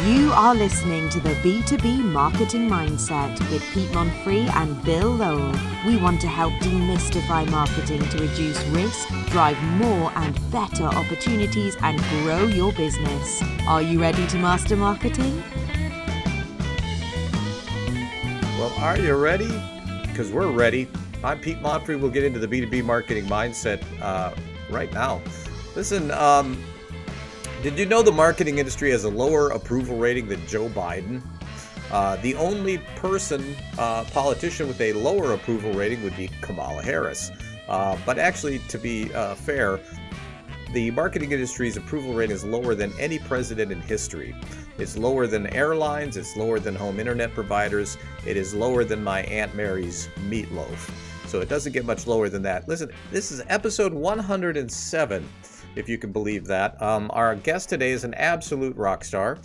You are listening to the B2B Marketing Mindset with Pete Monfre and Bill Lowell. We want to help demystify marketing to reduce risk, drive more and better opportunities, and grow your business. Are you ready to master marketing? Well, are you ready? Because we're ready. I'm Pete Monfre. We'll get into the B2B Marketing Mindset right now. Listen, did you know the marketing industry has a lower approval rating than Joe Biden? The only politician with a lower approval rating would be Kamala Harris. But actually, to be fair, the marketing industry's approval rating is lower than any president in history. It's lower than airlines. It's lower than home internet providers. It is lower than my Aunt Mary's meatloaf. So it doesn't get much lower than that. Listen, this is episode 107. If you can believe that. Our guest today is an absolute rock star.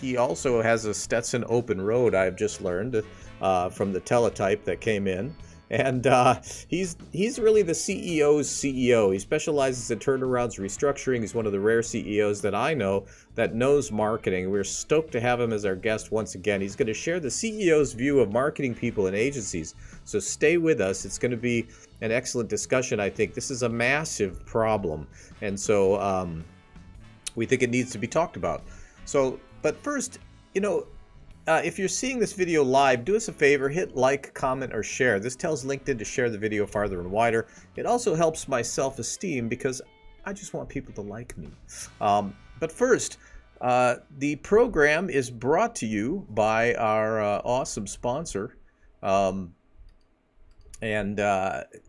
He also has a Stetson Open Road, I've just learned, from the teletype that came in. And he's really the CEO's CEO. He specializes in turnarounds, restructuring. He's one of the rare CEOs that I know that knows marketing. We're stoked to have him as our guest once again. He's going to share the CEO's view of marketing people and agencies. So stay with us. It's going to be an excellent discussion, I think. This is a massive problem. And so we think it needs to be talked about. So, but first, if you're seeing this video live, do us a favor, hit like, comment, or share. This tells LinkedIn to share the video farther and wider. It also helps my self-esteem because I just want people to like me. But first, the program is brought to you by our awesome sponsor. And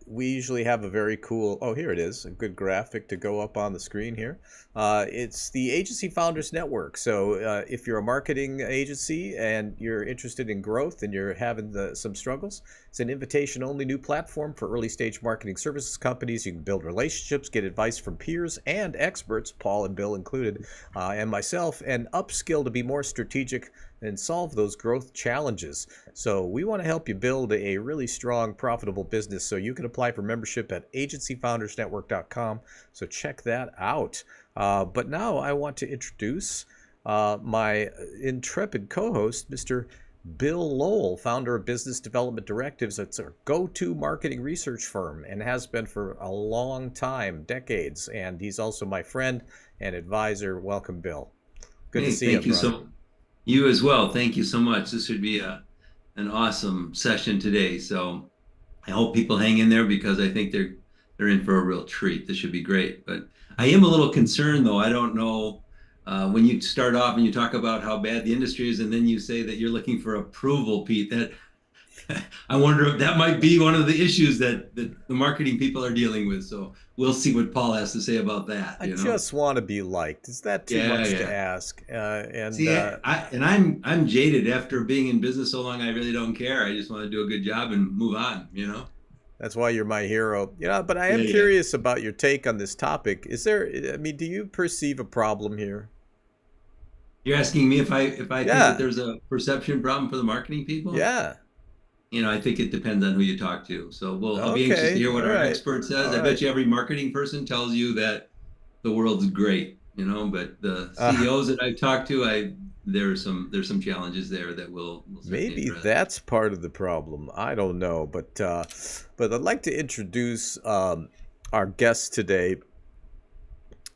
we usually have a very cool, here it is, a good graphic to go up on the screen here. It's the Agency Founders Network. So if you're a marketing agency and you're interested in growth and you're having some struggles, it's an invitation-only new platform for early-stage marketing services companies. You can build relationships, get advice from peers and experts, Paul and Bill included, and myself, and upskill to be more strategic and solve those growth challenges. So we want to help you build a really strong, profitable business. So you can apply for membership at agencyfoundersnetwork.com. So check that out. But now I want to introduce my intrepid co-host, Mr. Bill Lowell, founder of Business Development Directives. It's our go-to marketing research firm and has been for a long time, decades. And he's also my friend and advisor. Welcome, Bill. Good to see you, brother. You as well. Thank you so much. This should be an awesome session today. So I hope people hang in there because I think they're in for a real treat. This should be great. But I am a little concerned, though. I don't know when you start off and you talk about how bad the industry is, and then you say that you're looking for approval, Pete. That I wonder if that might be one of the issues that the marketing people are dealing with. So we'll see what Paul has to say about that. I just want to be liked. Is that too much to ask? I'm jaded after being in business so long. I really don't care. I just want to do a good job and move on. That's why you're my hero. But I am curious about your take on this topic. Do you perceive a problem here? You're asking me if I think that there's a perception problem for the marketing people? Yeah. I think it depends on who you talk to. So I'll be anxious to hear what our expert says. I bet you every marketing person tells you that the world's great, but the CEOs that I've talked to, there's some challenges there that we'll maybe that's part of the problem. I don't know, but I'd like to introduce our guest today,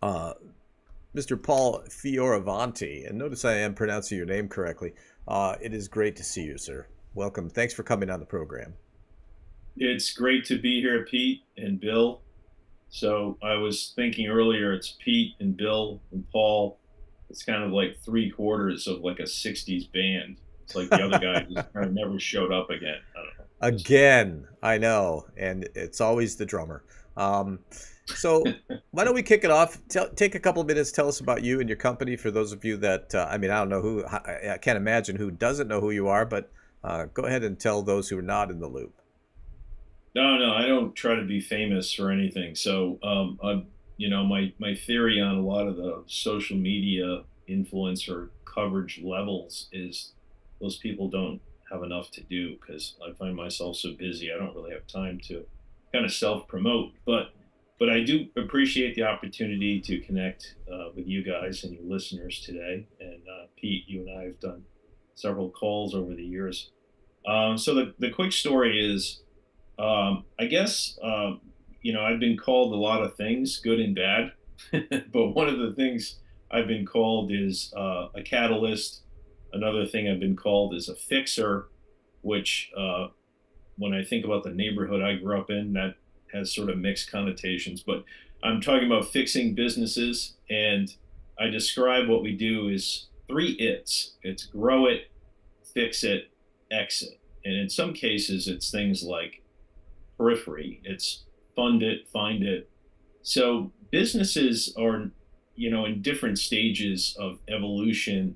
Mr. Paul Fioravanti. And notice I am pronouncing your name correctly. It is great to see you, sir. Welcome. Thanks for coming on the program. It's great to be here, Pete and Bill. So I was thinking earlier, it's Pete and Bill and Paul. It's kind of like 3/4 of like a 60s band. It's like the other guy just kind of never showed up again. I don't know. Again, I know. And it's always the drummer. So why don't we kick it off? Take a couple of minutes. Tell us about you and your company. For those of you that, I don't know I can't imagine who doesn't know who you are, but go ahead and tell those who are not in the loop. No, I don't try to be famous or anything. So, my theory on a lot of the social media influencer coverage levels is those people don't have enough to do because I find myself so busy. I don't really have time to kind of self-promote. But I do appreciate the opportunity to connect with you guys and your listeners today. And Pete, you and I have done several calls over the years. So the quick story is, I guess, I've been called a lot of things, good and bad, but one of the things I've been called is a catalyst. Another thing I've been called is a fixer, which when I think about the neighborhood I grew up in, that has sort of mixed connotations. But I'm talking about fixing businesses, and I describe what we do is three it's. It's grow it, fix it, exit. And in some cases, it's things like periphery. It's fund it, find it. So businesses are, in different stages of evolution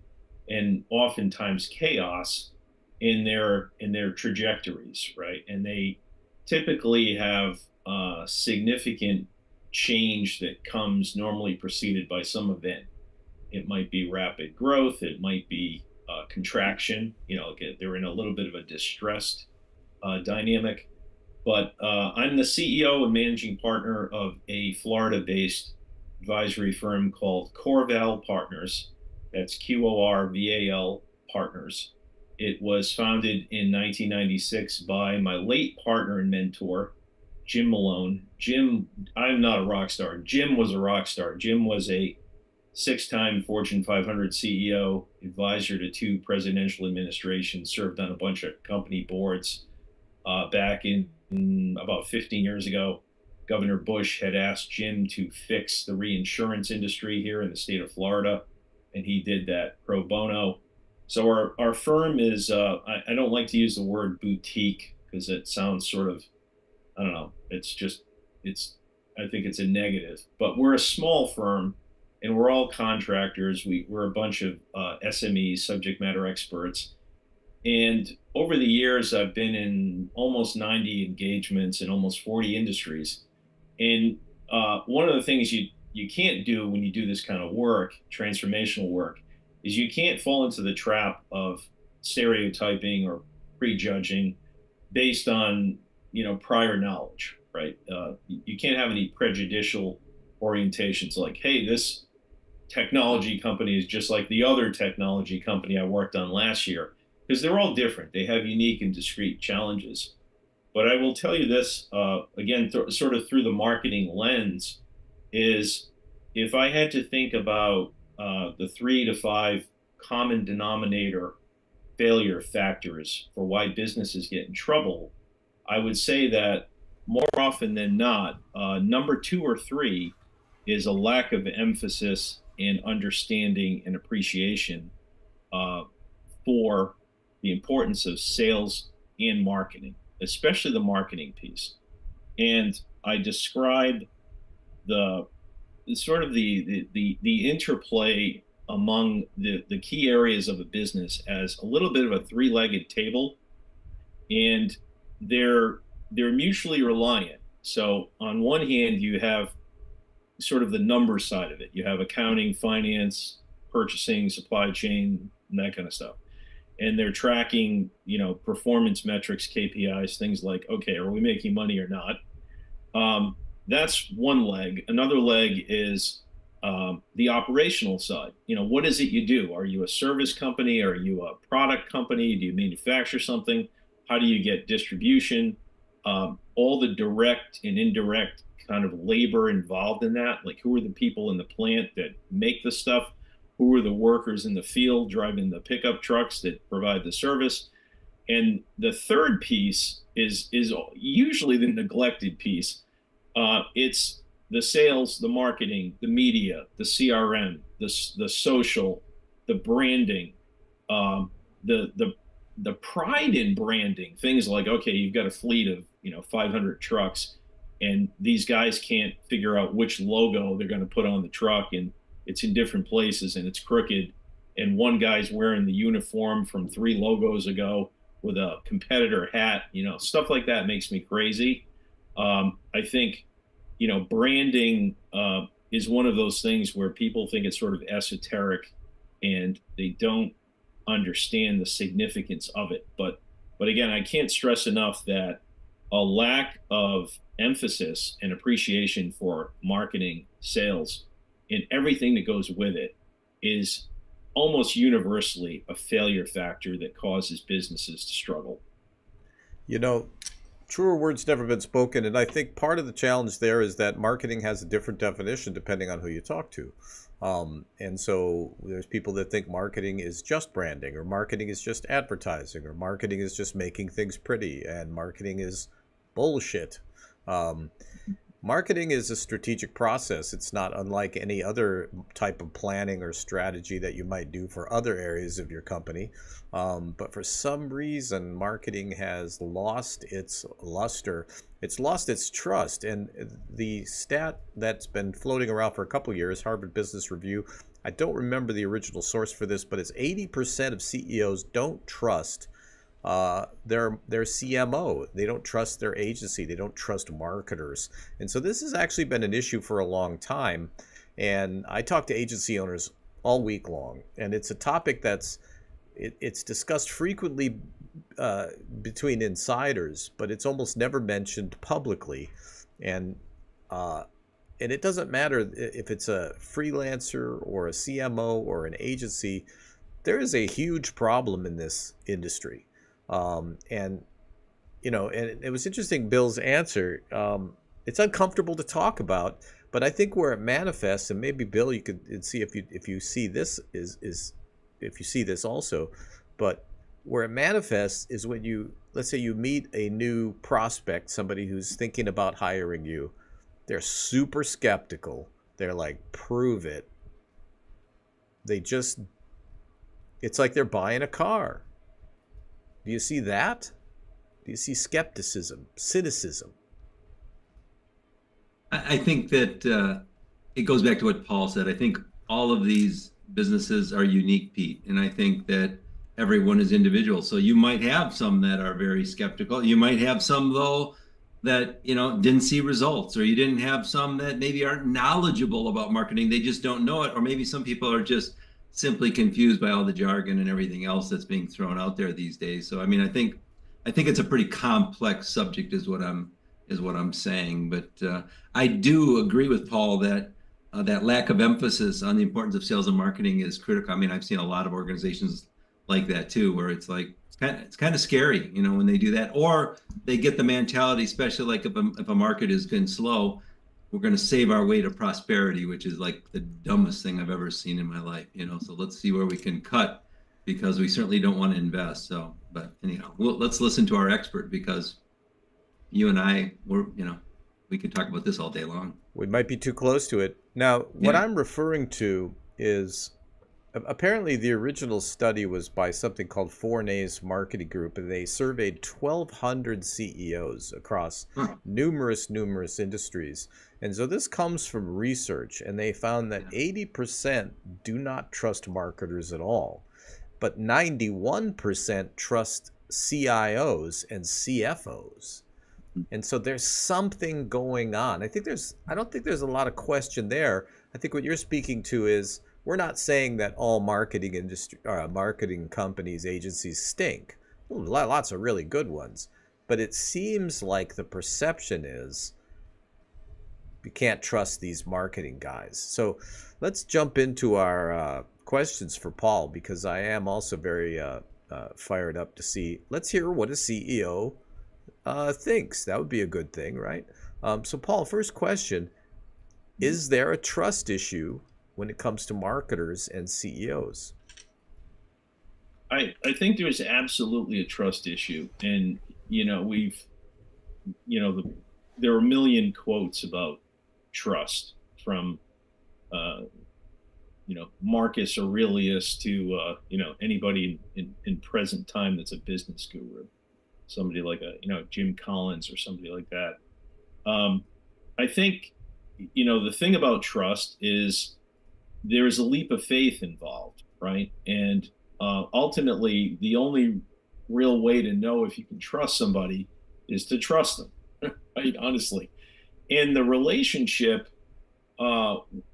and oftentimes chaos in their trajectories, right? And they typically have significant change that comes normally preceded by some event. It might be rapid growth. It might be contraction. They're in a little bit of a distressed dynamic. But I'm the CEO and managing partner of a Florida-based advisory firm called Corval Partners. That's QORVAL Partners. It was founded in 1996 by my late partner and mentor, Jim Malone. Jim, I'm not a rock star. Jim was a rock star. Jim was a six-time Fortune 500 CEO, advisor to two presidential administrations, served on a bunch of company boards. Back in about 15 years ago, Governor Bush had asked Jim to fix the reinsurance industry here in the state of Florida, and he did that pro bono. So our firm is, I don't like to use the word boutique because it sounds sort of, I don't know, I think it's a negative, but we're a small firm and we're all contractors. We're a bunch of SMEs, subject matter experts. And over the years, I've been in almost 90 engagements in almost 40 industries. And one of the things you can't do when you do this kind of work, transformational work, is you can't fall into the trap of stereotyping or prejudging based on prior knowledge, right? You can't have any prejudicial orientations like, hey, this technology company is just like the other technology company I worked on last year, because they're all different. They have unique and discrete challenges. But I will tell you this, again, sort of through the marketing lens, is if I had to think about the 3 to 5 common denominator failure factors for why businesses get in trouble, I would say that more often than not, number 2 or 3 is a lack of emphasis and understanding and appreciation for the importance of sales and marketing, especially the marketing piece. And I describe the sort of the interplay among the key areas of a business as a little bit of a three-legged table, and they're mutually reliant. So on one hand, you have sort of the number side of it. You have accounting, finance, purchasing, supply chain, and that kind of stuff. And they're tracking, performance metrics, KPIs, things like, okay, are we making money or not? That's one leg. Another leg is the operational side. What is it you do? Are you a service company? Are you a product company? Do you manufacture something? How do you get distribution? All the direct and indirect kind of labor involved in that. Like, who are the people in the plant that make the stuff? Who are the workers in the field driving the pickup trucks that provide the service? And the third piece is usually the neglected piece. It's the sales, the marketing, the media, the CRM, the social, the branding, the pride in branding. Things like, okay, you've got a fleet of 500 trucks, and these guys can't figure out which logo they're going to put on the truck, and it's in different places and it's crooked, and one guy's wearing the uniform from 3 logos ago with a competitor hat. Stuff like that makes me crazy. I think branding is one of those things where people think it's sort of esoteric and they don't understand the significance of it. But again, I can't stress enough that a lack of emphasis and appreciation for marketing, sales, and everything that goes with it is almost universally a failure factor that causes businesses to struggle. You know, truer words never been spoken, and I think part of the challenge there is that marketing has a different definition depending on who you talk to. And so there's people that think marketing is just branding, or marketing is just advertising, or marketing is just making things pretty, and marketing is bullshit. Um, Marketing is a strategic process. It's not unlike any other type of planning or strategy that you might do for other areas of your company. But for some reason, marketing has lost its luster. It's lost its trust. And the stat that's been floating around for a couple of years, Harvard Business Review, I don't remember the original source for this, but it's 80% of CEOs don't trust their CMO. They don't trust their agency. They don't trust marketers. And so this has actually been an issue for a long time. And I talk to agency owners all week long, and it's a topic it's discussed frequently between insiders, but it's almost never mentioned publicly. And and it doesn't matter if it's a freelancer or a CMO or an agency. There is a huge problem in this industry. And and it was interesting, Bill's answer. It's uncomfortable to talk about, but I think where it manifests, and maybe Bill, you could see if you see this is if you see this also, but where it manifests is when let's say you meet a new prospect, somebody who's thinking about hiring you. They're super skeptical. They're like, prove it. It's like they're buying a car. Do you see that? Do you see skepticism, cynicism? I think that it goes back to what Paul said. I think all of these businesses are unique, Pete, and I think that everyone is individual. So you might have some that are very skeptical. You might have some, though, that didn't see results, or you didn't have some that maybe aren't knowledgeable about marketing. They just don't know it, or maybe some people are just simply confused by all the jargon and everything else that's being thrown out there these days. So I mean, I think it's a pretty complex subject, is what I'm saying. But I do agree with Paul that that lack of emphasis on the importance of sales and marketing is critical. I mean, I've seen a lot of organizations like that too, where it's like it's kind of scary, when they do that, or they get the mentality, especially like if a market is getting slow, we're going to save our way to prosperity, which is like the dumbest thing I've ever seen in my life. So let's see where we can cut, because we certainly don't want to invest. So, but anyhow, let's listen to our expert, because you and I, we could talk about this all day long. We might be too close to it. Now, what I'm referring to is apparently the original study was by something called Fournier's Marketing Group, and they surveyed 1,200 CEOs across numerous industries. And so this comes from research, and they found that 80% do not trust marketers at all, but 91% trust CIOs and CFOs. And so there's something going on. I don't think there's a lot of question there. I think what you're speaking to is, we're not saying that all marketing companies, agencies stink. Lots of really good ones. But it seems like the perception is you can't trust these marketing guys. So let's jump into our questions for Paul, because I am also very fired up to see. Let's hear what a CEO thinks. That would be a good thing, right? So Paul, first question, is there a trust issue when it comes to marketers and CEOs? I think there's absolutely a trust issue. And, there are a million quotes about trust from, Marcus Aurelius to, anybody in present time that's a business guru, somebody like Jim Collins or somebody like that. I think, the thing about trust is there is a leap of faith involved, right? And ultimately, the only real way to know if you can trust somebody is to trust them, right? Honestly. And the relationship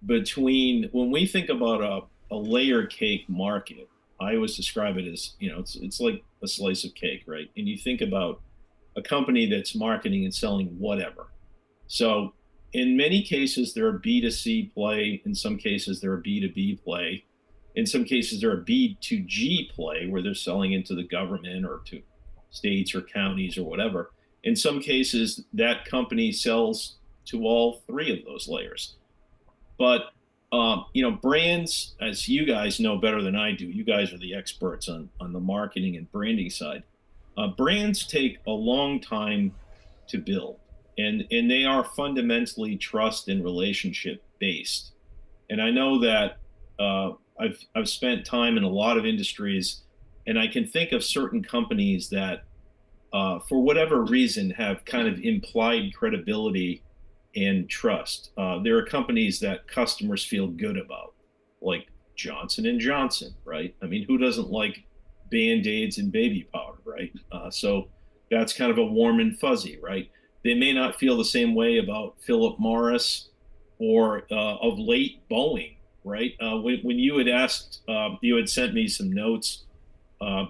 between, when we think about a layer cake market, I always describe it as, it's like a slice of cake, right? And you think about a company that's marketing and selling whatever. So in many cases, they're a B2C play. In some cases, they're a B2B play. In some cases, they're a B2G play where they're selling into the government or to states or counties or whatever. In some cases, that company sells to all three of those layers. But brands, as you guys know better than I do, you guys are the experts on the marketing and branding side. Brands take a long time to build, and they are fundamentally trust and relationship based. And I know that I've spent time in a lot of industries, and I can think of certain companies that, for whatever reason, have kind of implied credibility and trust. There are companies that customers feel good about, like Johnson and Johnson, right? I mean, who doesn't like Band-Aids and baby powder, right? So that's kind of a warm and fuzzy, right? They may not feel the same way about Philip Morris or of late Boeing, right? When you had asked, you had sent me some notes, uh,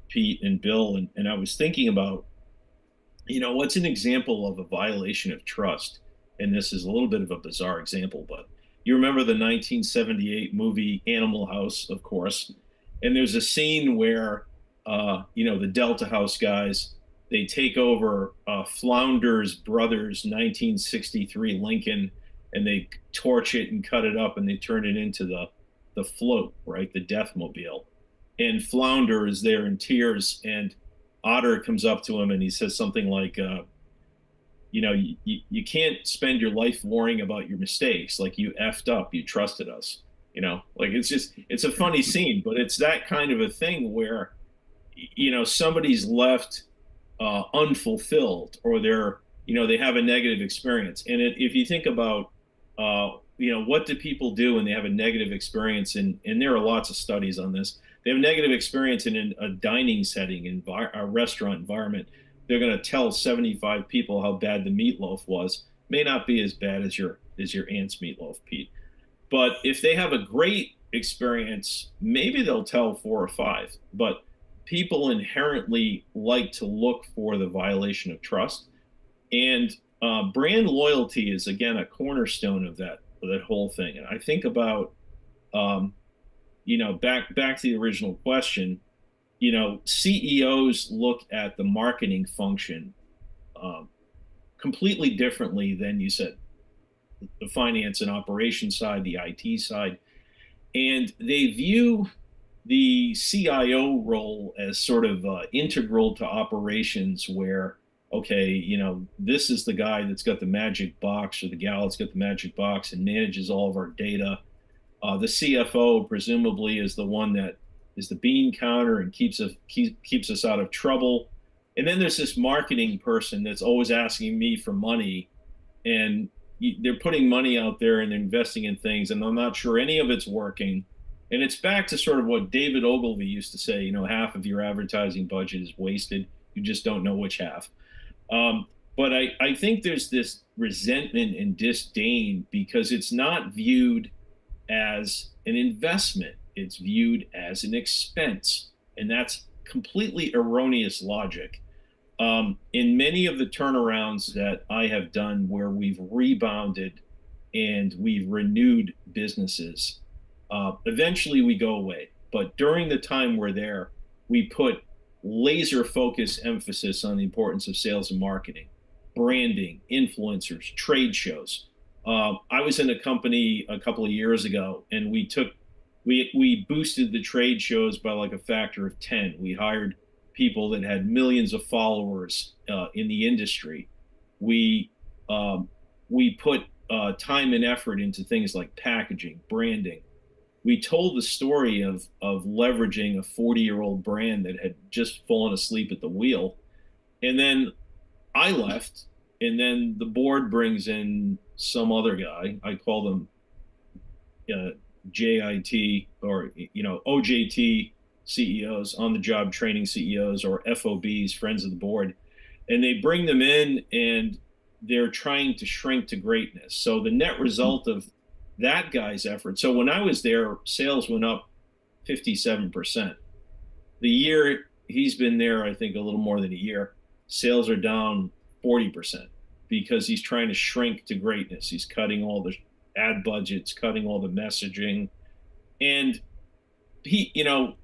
Pete and Bill, and I was thinking about, what's an example of a violation of trust? And this is a little bit of a bizarre example, but you remember the 1978 movie Animal House, of course. And there's a scene where, the Delta House guys, they take over Flounder's brother's 1963 Lincoln, and they torch it and cut it up, and they turn it into the float, right? The Deathmobile. And Flounder is there in tears, and Otter comes up to him and he says something like, you can't spend your life worrying about your mistakes. Like, you effed up, you trusted us. Like, it's a funny scene, but it's that kind of a thing where, somebody's left unfulfilled, or they have a negative experience. And if you think about, what do people do when they have a negative experience? And there are lots of studies on this. They have a negative experience in a dining setting, a restaurant environment. They're going to tell 75 people how bad the meatloaf was. May not be as bad as your aunt's meatloaf, Pete. But if they have a great experience, maybe they'll tell 4 or 5. But people inherently like to look for the violation of trust. And brand loyalty is, again, a cornerstone of that whole thing. And I think about, back to the original question, CEOs look at the marketing function completely differently than, you said, the finance and operations side, the IT side. And they view the CIO role as sort of integral to operations, where, okay, this is the guy that's got the magic box, or the gal that's got the magic box and manages all of our data. The CFO presumably is the one that is the bean counter and keeps us out of trouble. And then there's this marketing person that's always asking me for money, and they're putting money out there and they're investing in things, and I'm not sure any of it's working. And it's back to sort of what David Ogilvy used to say, half of your advertising budget is wasted. You just don't know which half. But I think there's this resentment and disdain because it's not viewed as an investment. It's viewed as an expense. And that's completely erroneous logic. In many of the turnarounds that I have done where we've rebounded and we've renewed businesses, eventually we go away. But during the time we're there, we put laser focused emphasis on the importance of sales and marketing, branding, influencers, trade shows. I was in a company a couple of years ago, and we boosted the trade shows by like a factor of 10. We hired people that had millions of followers in the industry. We put time and effort into things like packaging, branding. We told the story of leveraging a 40-year-old brand that had just fallen asleep at the wheel. And then I left, and then the board brings in some other guy. I call them JIT or OJT CEOs, on the job training CEOs, or FOBs, friends of the board. And they bring them in, and they're trying to shrink to greatness. So the net result of that guy's effort. So when I was there, sales went up 57%. The year he's been there, I think a little more than a year, sales are down 40% because he's trying to shrink to greatness. He's cutting all the ad budgets, cutting all the messaging. And you know,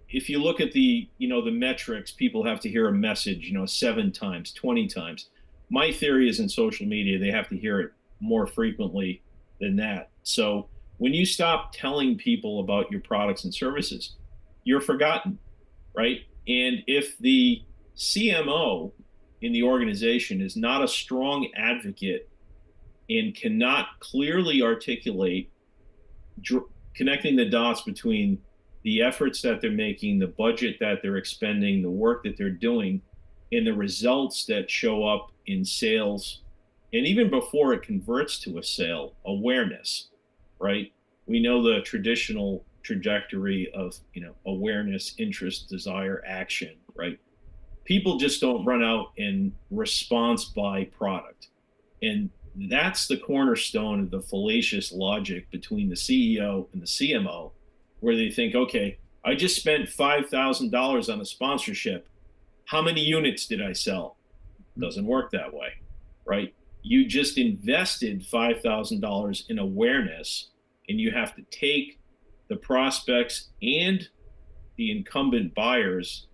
if you look at the metrics, people have to hear a message, 7 times, 20 times. My theory is in social media, they have to hear it more frequently than that. So when you stop telling people about your products and services, you're forgotten, right? And if the CMO in the organization is not a strong advocate and cannot clearly articulate connecting the dots between the efforts that they're making, the budget that they're expending, the work that they're doing, and the results that show up in sales, and even before it converts to a sale, awareness, right? We know the traditional trajectory of awareness, interest, desire, action, right? People just don't run out and response buy product. And that's the cornerstone of the fallacious logic between the CEO and the CMO, where they think, okay, I just spent $5,000 on a sponsorship. How many units did I sell? Doesn't work that way, right? You just invested $5,000 in awareness, and you have to take the prospects and the incumbent buyers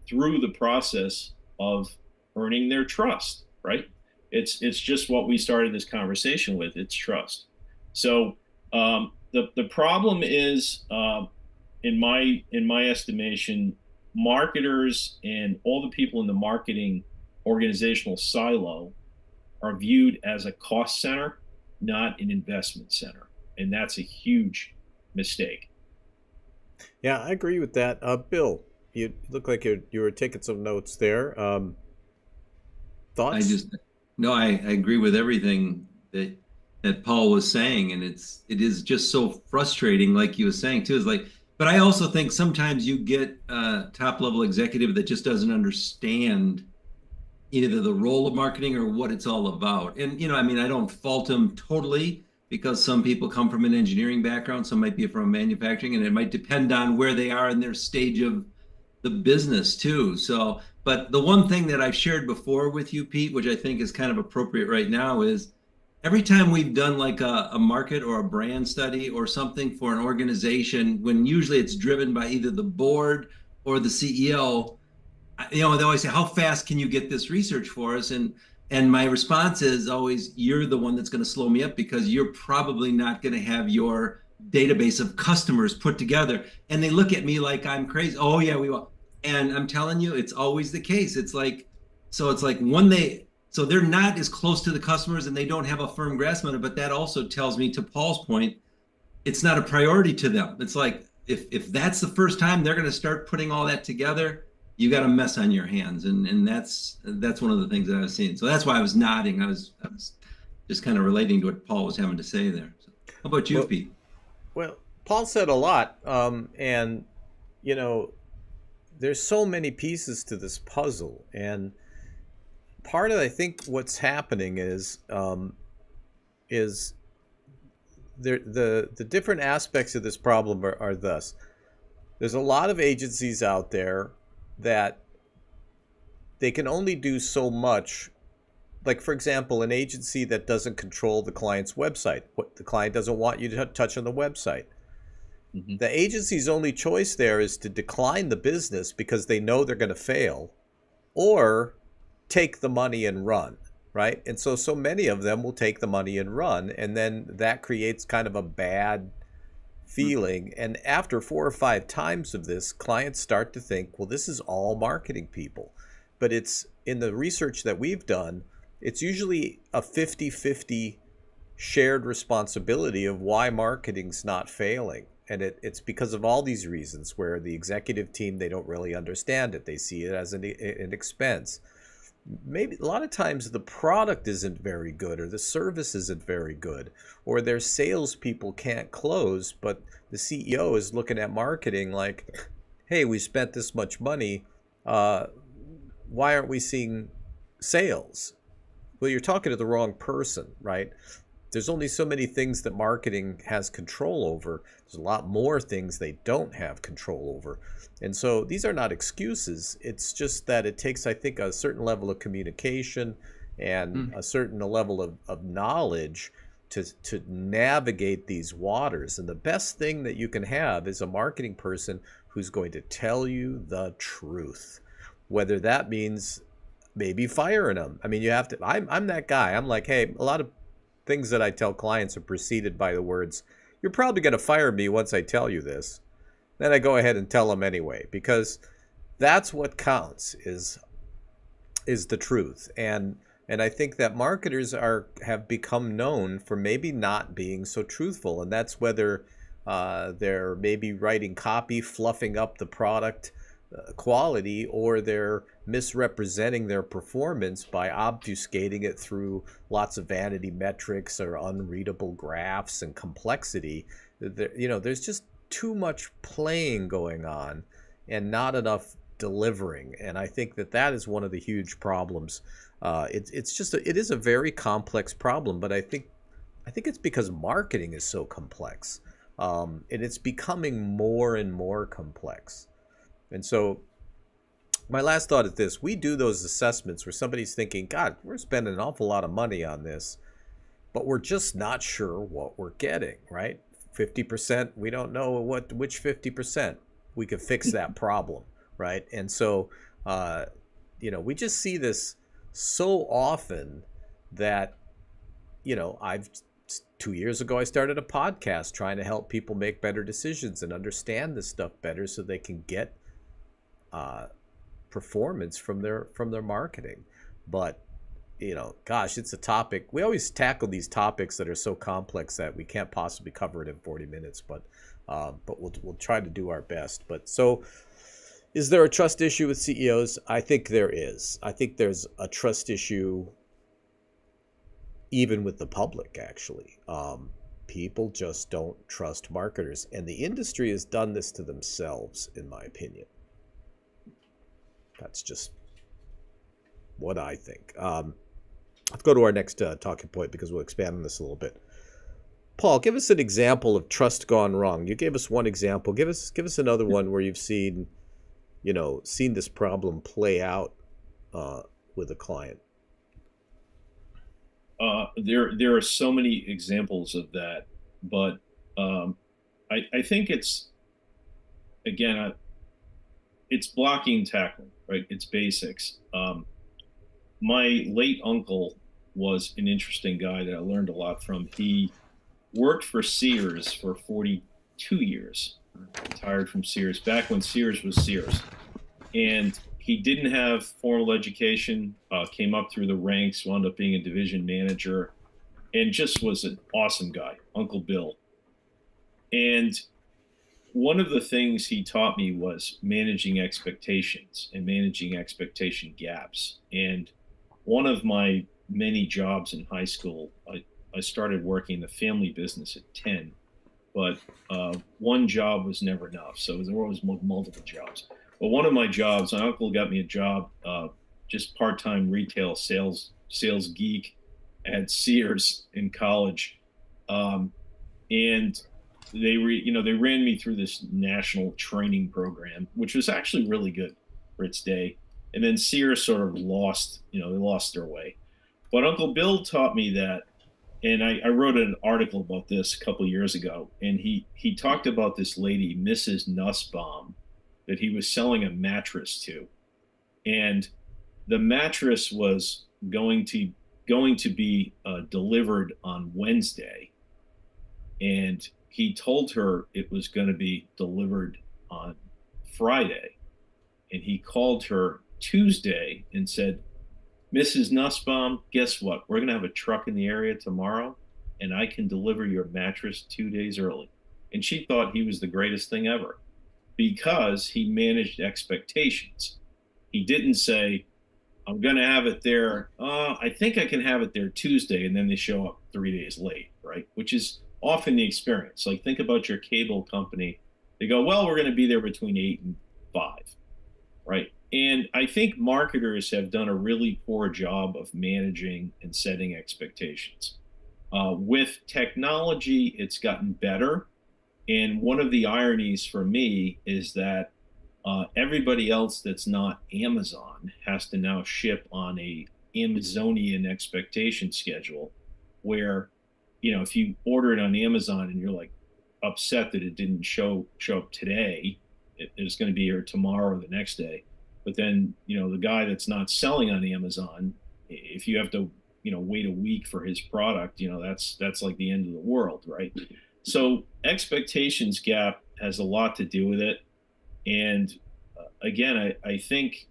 through the process of earning their trust, right? It's just what we started this conversation with. It's trust. So the problem is, in my estimation, marketers and all the people in the marketing organizational silo are viewed as a cost center, not an investment center, and that's a huge mistake. Yeah, I agree with that. Bill, you look like you were taking some notes there. I Thoughts? just no, I agree with everything that Paul was saying, and it is just so frustrating, like he was saying too. Is like, but I also think sometimes you get a top level executive that just doesn't understand either the role of marketing or what it's all about. And I mean, I don't fault them totally because some people come from an engineering background, some might be from manufacturing, and it might depend on where they are in their stage of the business too. So, but the one thing that I've shared before with you, Pete, which I think is kind of appropriate right now, is every time we've done like a market or a brand study or something for an organization, when usually it's driven by either the board or the CEO, they always say, how fast can you get this research for us? And my response is always, you're the one that's going to slow me up because you're probably not going to have your database of customers put together. And they look at me like I'm crazy. Oh yeah, we will. And I'm telling you, it's always the case. It's like, so they're not as close to the customers and they don't have a firm grasp on it. But that also tells me, to Paul's point, it's not a priority to them. It's like, if that's the first time they're going to start putting all that together, you got a mess on your hands. And that's one of the things that I was seeing. So that's why I was nodding. I was just kind of relating to what Paul was having to say there. So, how about you, Well, Pete? well, Paul said a lot, and you know, there's so many pieces to this puzzle, and part of I think what's happening is the different aspects of this problem are thus. There's a lot of agencies out there that they can only do so much. Like, for example, an agency that doesn't control the client's website. What the client doesn't want you to touch on the website. Mm-hmm. The agency's only choice there is to decline the business because they know they're going to fail, or take the money and run, right? And so many of them will take the money and run, and then that creates kind of a bad feeling. And after 4 or 5 times of this, clients start to think, well, this is all marketing people. But it's in the research that we've done, it's usually a 50-50 shared responsibility of why marketing's not failing. And it's because of all these reasons, where the executive team, they don't really understand it. They see it as an expense. Maybe a lot of times the product isn't very good, or the service isn't very good, or their salespeople can't close, but the CEO is looking at marketing like, hey, we spent this much money. Why aren't we seeing sales? Well, you're talking to the wrong person, right? There's only so many things that marketing has control over. There's a lot more things they don't have control over. And so these are not excuses. It's just that it takes, I think, a certain level of communication and a certain level of knowledge to navigate these waters. And the best thing that you can have is a marketing person who's going to tell you the truth, whether that means maybe firing them. I mean, you have to. I'm that guy. I'm like, hey, a lot of things that I tell clients are preceded by the words, "You're probably going to fire me once I tell you this." Then I go ahead and tell them anyway, because that's what counts is the truth. And I think that marketers have become known for maybe not being so truthful, and that's whether they're maybe writing copy, fluffing up the product quality, or they're misrepresenting their performance by obfuscating it through lots of vanity metrics or unreadable graphs and complexity. There's just too much playing going on and not enough delivering. And I think that is one of the huge problems. It is a very complex problem, but I think it's because marketing is so complex, and it's becoming more and more complex. And so my last thought is this: we do those assessments where somebody's thinking, God, we're spending an awful lot of money on this, but we're just not sure what we're getting, right? 50%, we don't know which 50%. We could fix that problem, right? And so, we just see this so often that, I've 2 years ago, I started a podcast trying to help people make better decisions and understand this stuff better so they can get performance from their marketing. But gosh, it's a topic. We always tackle these topics that are so complex that we can't possibly cover it in 40 minutes. But we'll try to do our best. But so, is there a trust issue with CEOs? I think there is. I think there's a trust issue even with the public, actually. People just don't trust marketers, and the industry has done this to themselves, in my opinion. That's just what I think. Let's go to our next talking point, because we'll expand on this a little bit. Paul, give us an example of trust gone wrong. You gave us one example. Give us another one where you've seen this problem play out with a client. There are so many examples of that, but I think it's, again, it's blocking and tackling, right? It's basics. My late uncle was an interesting guy that I learned a lot from. He worked for Sears for 42 years, retired from Sears, back when Sears was Sears. And he didn't have formal education, came up through the ranks, wound up being a division manager, and just was an awesome guy, Uncle Bill. And one of the things he taught me was managing expectations and managing expectation gaps. And one of my many jobs in high school, I started working in the family business at 10, but one job was never enough. So there were always multiple jobs. But one of my jobs, my uncle got me a job, just part-time retail sales geek at Sears in college. And they ran me through this national training program, which was actually really good for its day. And then Sears sort of lost their way. But Uncle Bill taught me that, and I wrote an article about this a couple of years ago, and he talked about this lady, Mrs. Nussbaum, that he was selling a mattress to. And the mattress was going to be delivered on Wednesday. And he told her it was going to be delivered on Friday. And he called her Tuesday and said, Mrs. Nussbaum, guess what? We're going to have a truck in the area tomorrow, and I can deliver your mattress 2 days early. And she thought he was the greatest thing ever, because he managed expectations. He didn't say, I'm going to have it there. I think I can have it there Tuesday. And then they show up 3 days late, right? Which is often the experience. Like, think about your cable company. They go, well, we're going to be there between 8 and 5, right? And I think marketers have done a really poor job of managing and setting expectations. With technology, it's gotten better. And one of the ironies for me is that everybody else that's not Amazon has to now ship on a Amazonian expectation schedule, where if you order it on Amazon and you're like upset that it didn't show up today, it's going to be here tomorrow or the next day. But then, the guy that's not selling on Amazon, if you have to, wait a week for his product, that's like the end of the world, right? So expectations gap has a lot to do with it. And again, I think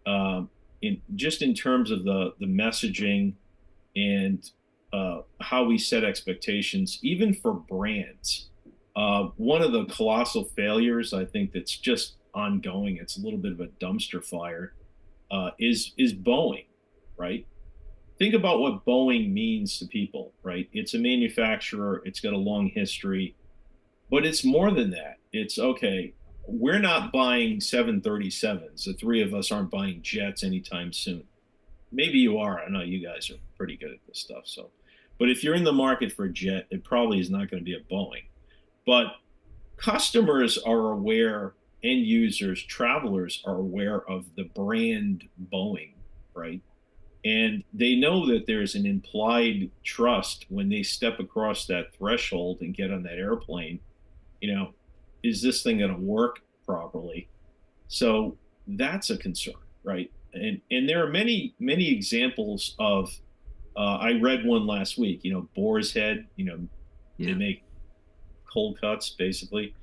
in terms of the messaging and how we set expectations, even for brands. One of the colossal failures, I think, that's just ongoing. It's a little bit of a dumpster fire. Is Boeing, right? Think about what Boeing means to people, right? It's a manufacturer. It's got a long history, but it's more than that. It's okay. We're not buying 737s. The three of us aren't buying jets anytime soon. Maybe you are. I know you guys are pretty good at this stuff. So, but if you're in the market for a jet, it probably is not going to be a Boeing. But customers are aware, end users, travelers are aware of the brand Boeing, right? And they know that there's an implied trust when they step across that threshold and get on that airplane. You know, is this thing going to work properly? So that's a concern, right? And there are many examples of. I read one last week. Boar's Head. They Yeah. make cold cuts basically.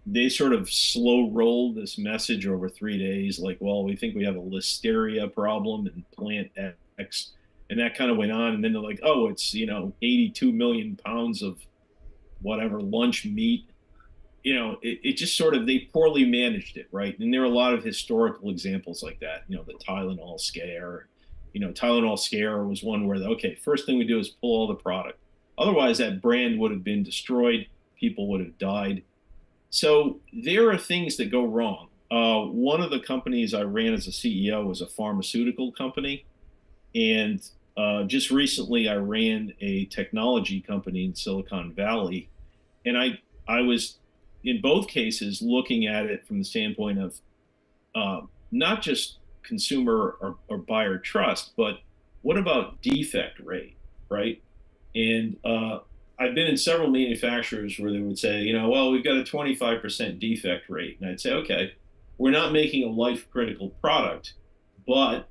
They sort of slow roll this message over 3 days, like, well, we think we have a listeria problem in plant X, and that kind of went on, and then they're like, oh, it's 82 million pounds of whatever lunch meat. It just sort of, they poorly managed it, right? And there are a lot of historical examples like that. The Tylenol scare. Tylenol scare was one where okay, first thing we do is pull all the product. Otherwise, that brand would have been destroyed. People would have died. So there are things that go wrong. One of the companies I ran as a CEO was a pharmaceutical company, and just recently I ran a technology company in Silicon Valley, and I was in both cases looking at it from the standpoint of not just consumer or buyer trust, but what about defect rate, right? And I've been in several manufacturers where they would say, well, we've got a 25% defect rate. And I'd say, okay, we're not making a life critical product, but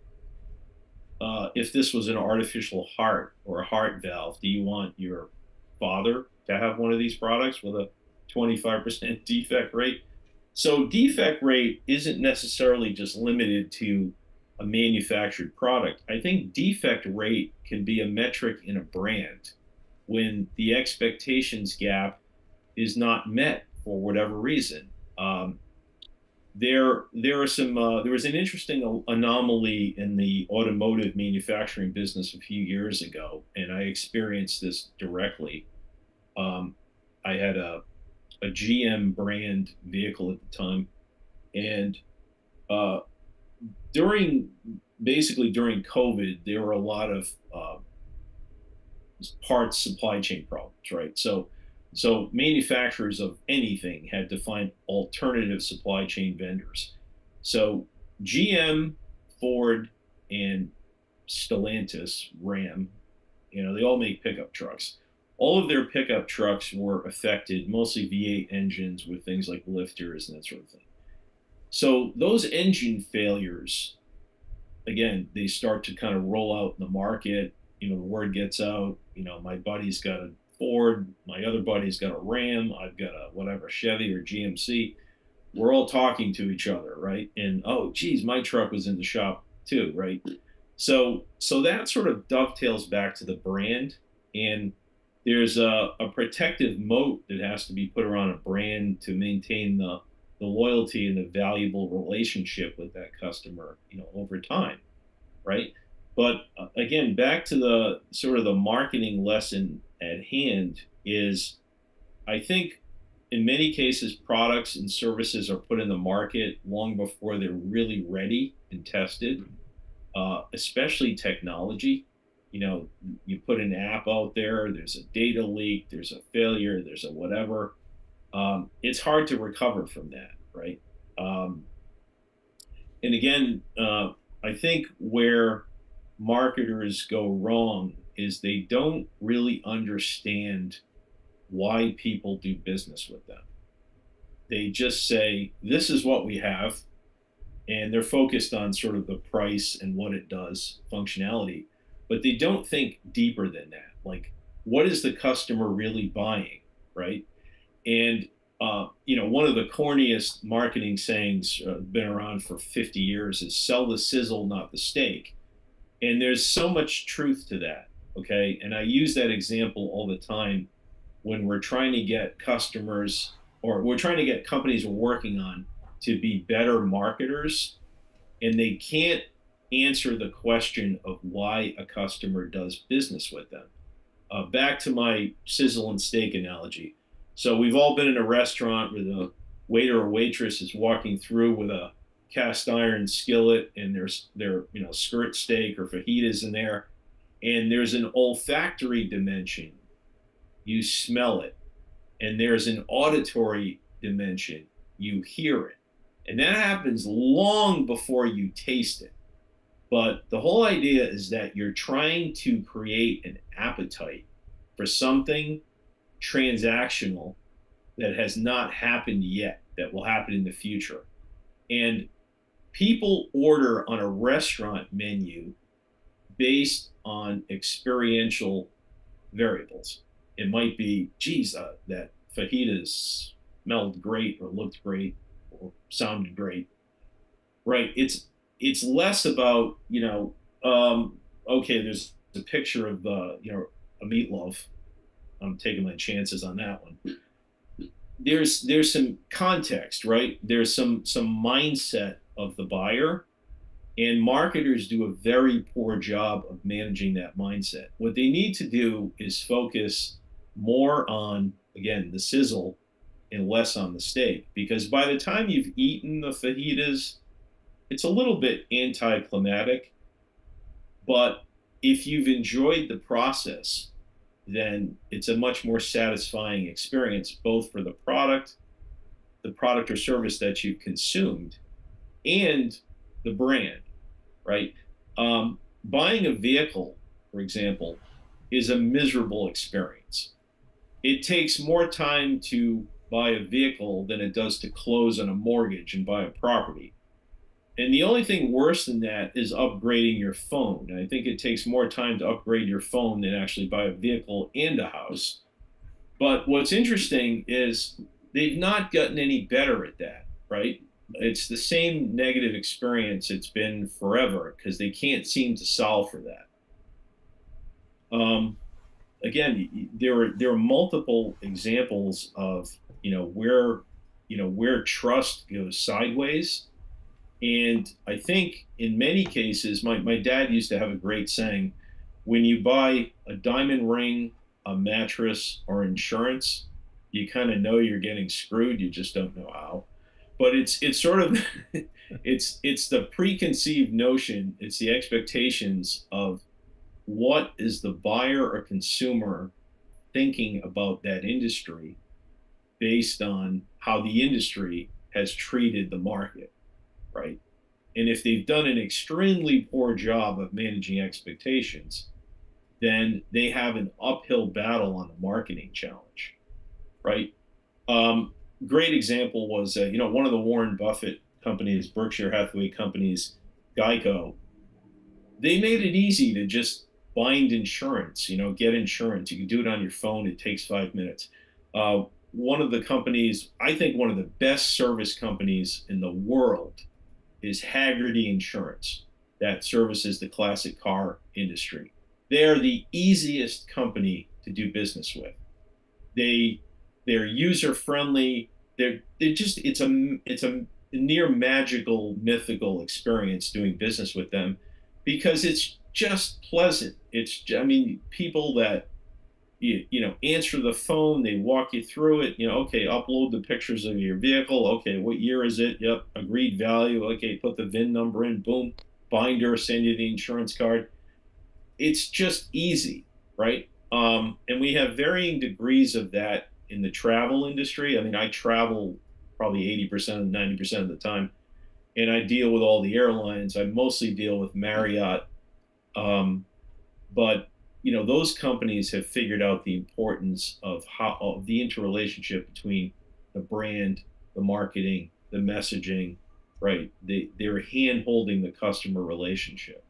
if this was an artificial heart or a heart valve, do you want your father to have one of these products with a 25% defect rate? So defect rate isn't necessarily just limited to a manufactured product. I think defect rate can be a metric in a brand when the expectations gap is not met for whatever reason. There was an interesting anomaly in the automotive manufacturing business a few years ago, and I experienced this directly. I had a GM brand vehicle at the time, and uh, during during COVID, there were a lot of parts supply chain problems, right? So manufacturers of anything had to find alternative supply chain vendors. So GM, Ford, and Stellantis, Ram, they all make pickup trucks. All of their pickup trucks were affected, mostly V8 engines with things like lifters and that sort of thing. So those engine failures, again, they start to kind of roll out in the market. The word gets out. My buddy's got a Ford, my other buddy's got a Ram, I've got a whatever Chevy or GMC. We're all talking to each other, right? And oh, geez, my truck was in the shop too, right? So that sort of dovetails back to the brand, and there's a protective moat that has to be put around a brand to maintain the loyalty and the valuable relationship with that customer, over time, right? But again, back to the sort of the marketing lesson at hand is, I think in many cases, products and services are put in the market long before they're really ready and tested, especially technology. You put an app out there, there's a data leak, there's a failure, there's a whatever. It's hard to recover from that, right? And again, I think where marketers go wrong is they don't really understand why people do business with them. They just say, this is what we have, and they're focused on sort of the price and what it does, functionality, but they don't think deeper than that. Like, what is the customer really buying, right? And one of the corniest marketing sayings been around for 50 years is "sell the sizzle, not the steak." And there's so much truth to that. Okay, and I use that example all the time when we're trying to get customers, or we're trying to get companies we're working on to be better marketers, and they can't answer the question of why a customer does business with them. Back to my sizzle and steak analogy. So we've all been in a restaurant where the waiter or waitress is walking through with a cast iron skillet, and there's their skirt steak or fajitas in there, and there's an olfactory dimension. You smell it, and there's an auditory dimension. You hear it, and that happens long before you taste it. But the whole idea is that you're trying to create an appetite for something transactional that has not happened yet, that will happen in the future. And people order on a restaurant menu based on experiential variables. It might be, geez, that fajitas smelled great or looked great or sounded great, right? It's less about okay, there's a picture of a meatloaf. I'm taking my chances on that one. There's some context, right? There's some mindset of the buyer, and marketers do a very poor job of managing that mindset. What they need to do is focus more on, again, the sizzle and less on the steak, because by the time you've eaten the fajitas, it's a little bit anticlimactic. But if you've enjoyed the process, then it's a much more satisfying experience, both for the product or service that you've consumed, and the brand, right? Buying a vehicle, for example, is a miserable experience. It takes more time to buy a vehicle than it does to close on a mortgage and buy a property. And the only thing worse than that is upgrading your phone. And I think it takes more time to upgrade your phone than actually buy a vehicle and a house. But what's interesting is they've not gotten any better at that, right? It's the same negative experience it's been forever, because they can't seem to solve for that. Again, there are multiple examples of where trust goes sideways. And I think in many cases, my dad used to have a great saying: when you buy a diamond ring, a mattress, or insurance, you kind of know you're getting screwed. You just don't know how. But it's sort of it's the preconceived notion. It's the expectations of what is the buyer or consumer thinking about that industry based on how the industry has treated the market, right? And if they've done an extremely poor job of managing expectations, then they have an uphill battle on the marketing challenge, right? Great example was, one of the Warren Buffett companies, Berkshire Hathaway companies, Geico. They made it easy to just bind insurance, get insurance. You can do it on your phone. It takes 5 minutes. One of the companies, I think one of the best service companies in the world, is Haggerty Insurance, that services the classic car industry. They are the easiest company to do business with. They're user friendly. They're just it's a near magical, mythical experience doing business with them, because it's just pleasant. People that answer the phone, they walk you through it. Okay, upload the pictures of your vehicle. Okay, what year is it? Yep, agreed value. Okay, put the VIN number in. Boom, binder, send you the insurance card. It's just easy, right? And we have varying degrees of that in the travel industry. I travel probably 80%, 90% of the time, and I deal with all the airlines. I mostly deal with Marriott, but those companies have figured out the importance of the interrelationship between the brand, the marketing, the messaging, right? They're hand holding the customer relationship,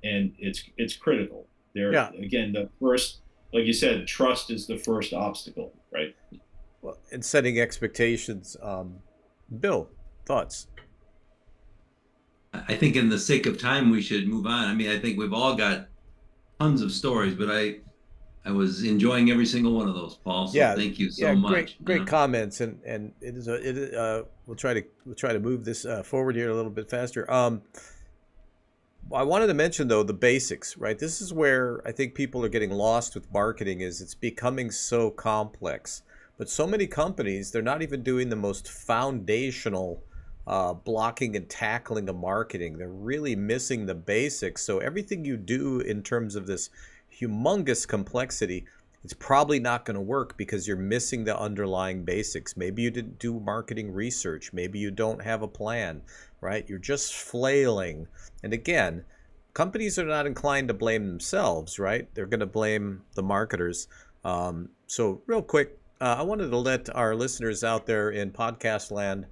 and it's critical. They're, Yeah. again, the first, like you said, trust is the first obstacle, right? Well, and setting expectations. Bill, thoughts? I think in the sake of time, we should move on. I mean, I think we've all got tons of stories, but I was enjoying every single one of those, Paul. So Yeah, thank you so yeah, much. great comments, and it is we'll try to move this forward here a little bit faster. I wanted to mention though the basics, right? This is where I think people are getting lost with marketing is it's becoming so complex. But so many companies, they're not even doing the most foundational blocking and tackling of marketing. They're really missing the basics. So everything you do in terms of this humongous complexity, it's probably not going to work because you're missing the underlying basics. Maybe you didn't do marketing research. Maybe you don't have a plan, right? You're just flailing. And again, companies are not inclined to blame themselves, right? They're going to blame the marketers. So, real quick, I wanted to let our listeners out there in podcast land.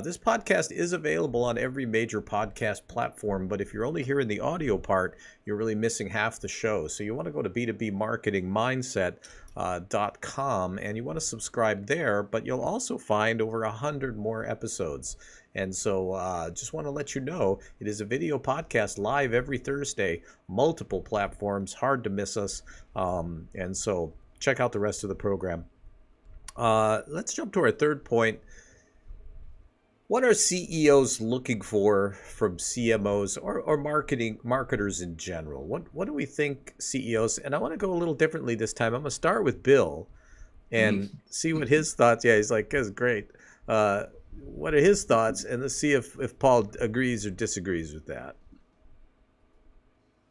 This podcast is available on every major podcast platform, but if you're only hearing the audio part, you're really missing half the show. So you want to go to b2bmarketingmindset.com and you want to subscribe there, but you'll also find over 100 more episodes. And so just want to let you know, it is a video podcast live every Thursday, multiple platforms, hard to miss us. And so check out the rest of the program. Let's jump to our third point. What are CEOs looking for from CMOs or marketers in general? What do we think CEOs, and I want to go a little differently this time. I'm going to start with Bill and see what his thoughts. Yeah, he's like, this is great. What are his thoughts? And let's see if Paul agrees or disagrees with that.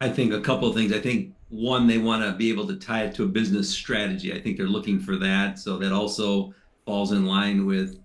I think a couple of things. I think one, they want to be able to tie it to a business strategy. I think they're looking for that. So that also falls in line with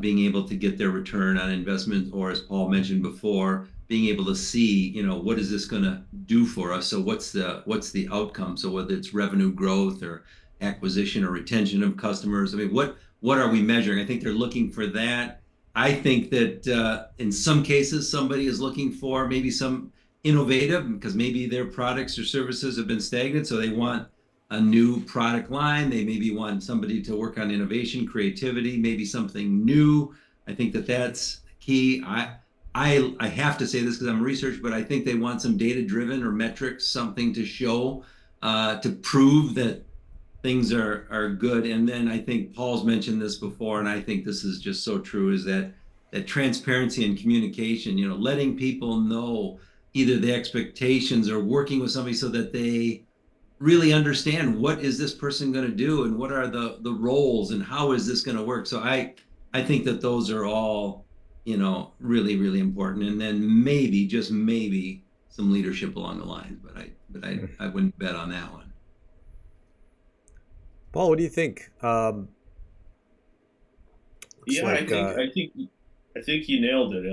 being able to get their return on investment, or as Paul mentioned before, being able to see, what is this going to do for us? So what's the outcome? So whether it's revenue growth or acquisition or retention of customers, I mean, what are we measuring? I think they're looking for that. I think that in some cases, somebody is looking for maybe some innovative because maybe their products or services have been stagnant. So they want a new product line. They maybe want somebody to work on innovation, creativity, maybe something new. I think that that's key. I have to say this because I'm a researcher, but I think they want some data driven or metrics, something to show to prove that things are good. And then I think Paul's mentioned this before, and I think this is just so true, is that transparency and communication, letting people know either the expectations or working with somebody so that they really understand what is this person going to do and what are the roles and how is this going to work. So I think that those are all, really, really important. And then maybe, just maybe, some leadership along the lines, but I wouldn't bet on that one. Paul, what do you think? Yeah, I think you nailed it.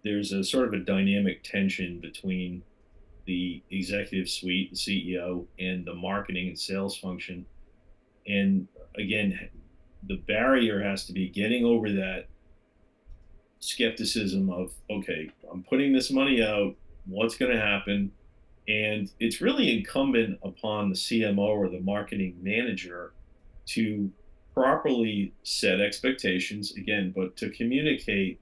There's a sort of a dynamic tension between the executive suite, the CEO, and the marketing and sales function. And again, the barrier has to be getting over that skepticism of, okay, I'm putting this money out, what's going to happen? And it's really incumbent upon the CMO or the marketing manager to properly set expectations, again, but to communicate,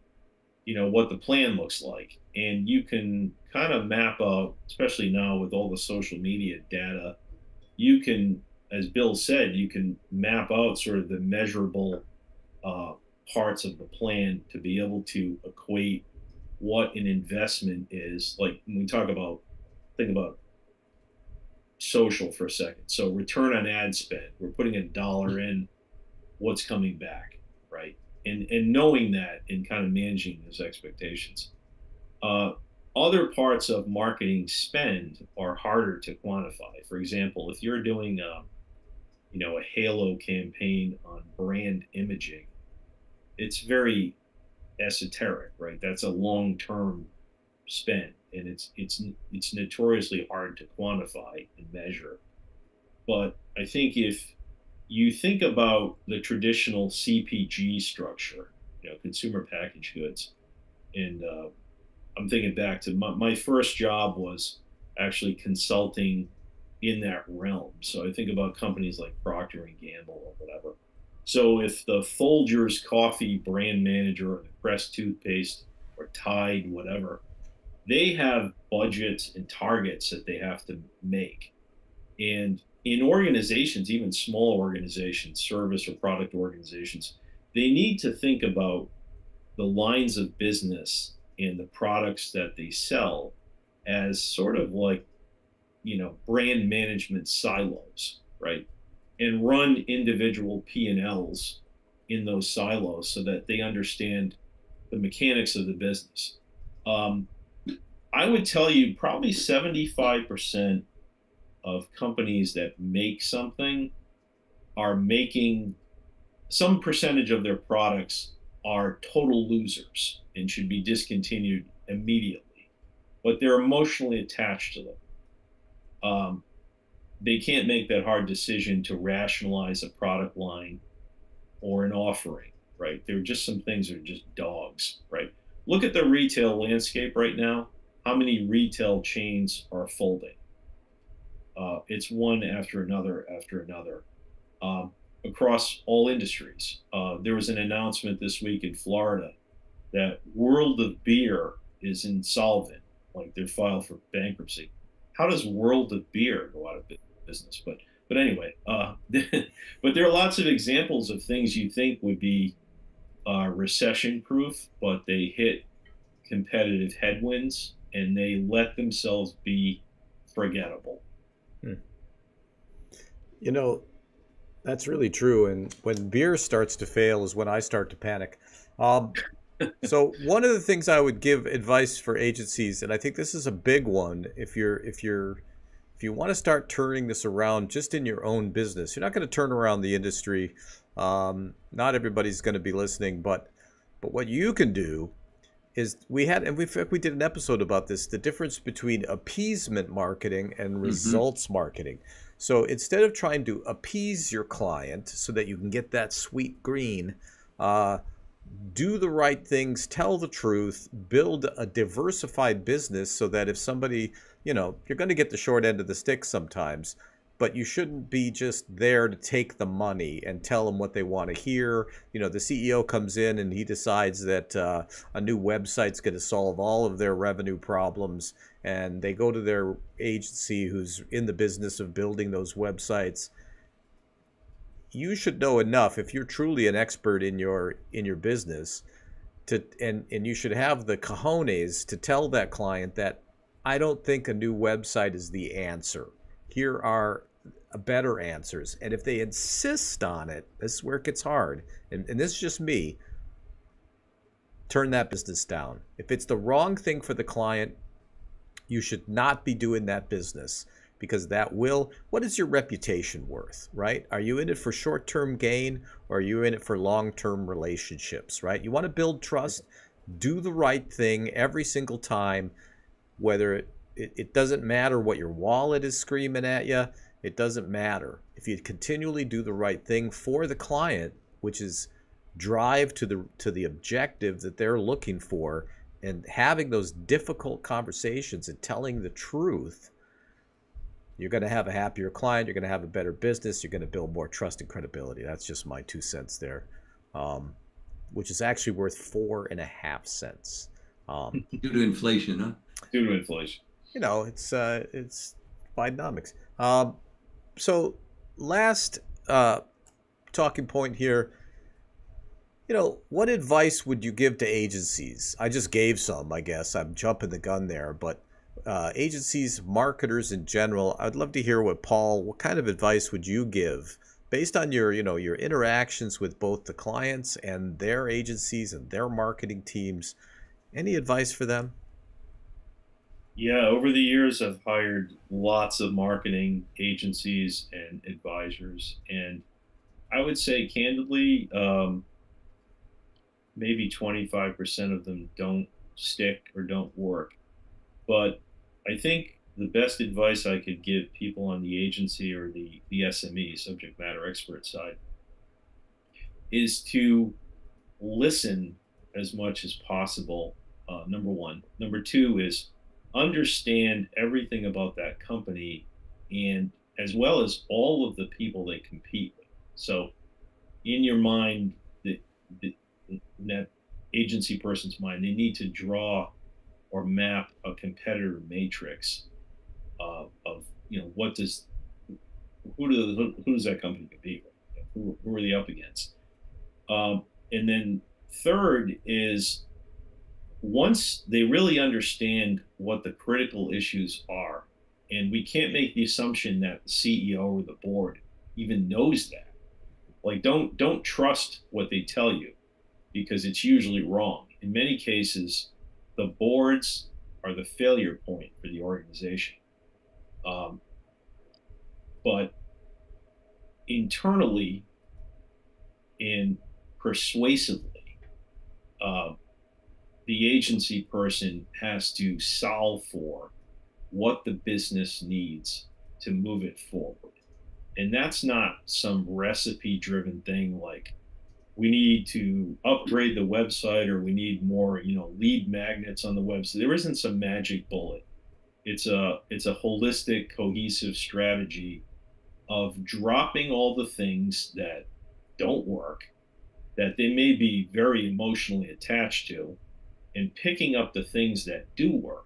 what the plan looks like. And you can kind of map out, especially now with all the social media data, you can, as Bill said, you can map out sort of the measurable parts of the plan to be able to equate what an investment is. Like when we think about social for a second. So return on ad spend, we're putting a dollar in, what's coming back, right? And knowing that and kind of managing those expectations. Other parts of marketing spend are harder to quantify. For example, if you're doing a halo campaign on brand imaging, it's very esoteric, right? That's a long-term spend. and it's notoriously hard to quantify and measure. But I think if you think about the traditional CPG structure, consumer packaged goods, and I'm thinking back to my first job was actually consulting in that realm. So I think about companies like Procter and Gamble or whatever. So if the Folgers coffee brand manager or the Crest toothpaste or Tide, whatever, they have budgets and targets that they have to make. And in organizations, even small organizations, service or product organizations, they need to think about the lines of business and the products that they sell as sort of like, brand management silos, right? And run individual P&Ls in those silos so that they understand the mechanics of the business. Um, I would tell you probably 75% of companies that make something are making some percentage of their products are total losers and should be discontinued immediately, but they're emotionally attached to them. Um, they can't make that hard decision to rationalize a product line or an offering, right? There are just some things that are just dogs, right? Look at the retail landscape right now. How many retail chains are folding? It's one after another, um, across all industries. There was an announcement this week in Florida that World of Beer is insolvent, like they're filed for bankruptcy. How does World of Beer go out of business? But anyway, but there are lots of examples of things you think would be recession proof, but they hit competitive headwinds and they let themselves be forgettable. Hmm. You know, that's really true. And when beer starts to fail is when I start to panic. Um, so one of the things I would give advice for agencies, and I think this is a big one, if you want to start turning this around just in your own business, you're not going to turn around the industry. Not everybody's going to be listening, but what you can do is we did an episode about this, the difference between appeasement marketing and Hmm. results marketing. So instead of trying to appease your client so that you can get that sweet green, uh, do the right things, tell the truth, build a diversified business so that if somebody, you're going to get the short end of the stick sometimes, but you shouldn't be just there to take the money and tell them what they want to hear. The CEO comes in and he decides that a new website's going to solve all of their revenue problems, and they go to their agency who's in the business of building those websites. You should know enough if you're truly an expert in your business to and you should have the cojones to tell that client that I don't think a new website is the answer. Here are better answers. And if they insist on it, this is where it gets hard. And this is just me, turn that business down. If it's the wrong thing for the client, you should not be doing that business, because what is your reputation worth, right? Are you in it for short-term gain, or are you in it for long-term relationships, right? You want to build trust, do the right thing every single time, whether it doesn't matter what your wallet is screaming at you. It doesn't matter. If you continually do the right thing for the client, which is drive to the objective that they're looking for, and having those difficult conversations and telling the truth, you're going to have a happier client. You're going to have a better business. You're going to build more trust and credibility. That's just my 2 cents there, um, which is actually worth 4.5 cents. Um, Due to inflation, huh? Due to inflation. it's Bidenomics. So last talking point here. What advice would you give to agencies? I just gave some, I guess. I'm jumping the gun there, but agencies, marketers in general, I'd love to hear what kind of advice would you give based on your interactions with both the clients and their agencies and their marketing teams? Any advice for them? Yeah, over the years, I've hired lots of marketing agencies and advisors, and I would say candidly, maybe 25% of them don't stick or don't work. But I think the best advice I could give people on the agency or the SME, subject matter expert side, is to listen as much as possible. Number one. Number two is understand everything about that company, and as well as all of the people they compete with. So in your mind, the that agency person's mind, they need to draw or map a competitor matrix of what does who does that company compete with? Who are they up against? And then third is once they really understand what the critical issues are, and we can't make the assumption that the CEO or the board even knows that. Like, don't trust what they tell you because it's usually wrong. In many cases, the boards are the failure point for the organization. Um, but internally and persuasively, uh, the agency person has to solve for what the business needs to move it forward. And that's not some recipe driven thing like we need to upgrade the website or we need more, lead magnets on the website. There isn't some magic bullet. It's a holistic, cohesive strategy of dropping all the things that don't work, that they may be very emotionally attached to, and picking up the things that do work.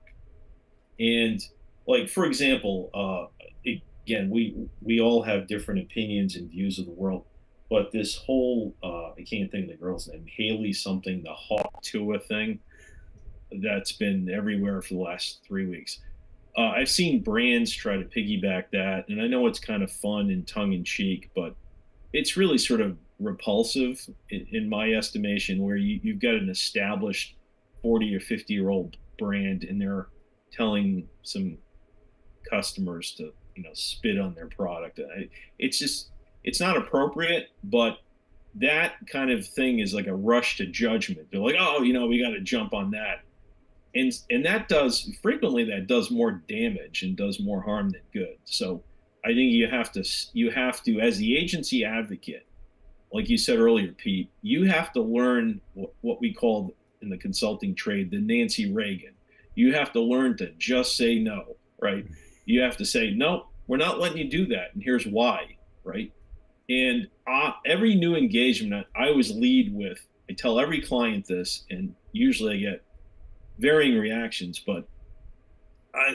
And like for example, again, we all have different opinions and views of the world, but this whole I can't think of the girl's name, Haley something, the Hawk Tua thing that's been everywhere for the last 3 weeks. I've seen brands try to piggyback that, and I know it's kind of fun and tongue in cheek, but it's really sort of repulsive in my estimation, where you've got an established 40 or 50-year-old brand and they're telling some customers to spit on their product. It's just it's not appropriate, but that kind of thing is like a rush to judgment. They're like, oh, we got to jump on that, and that does more damage and does more harm than good. So I think you have to as the agency advocate, like you said earlier, Pete, you have to learn what we call in the consulting trade the Nancy Reagan. You have to learn to just say no, right? You have to say, no, we're not letting you do that. And here's why, right? And every new engagement, I always lead with, I tell every client this, and usually I get varying reactions, but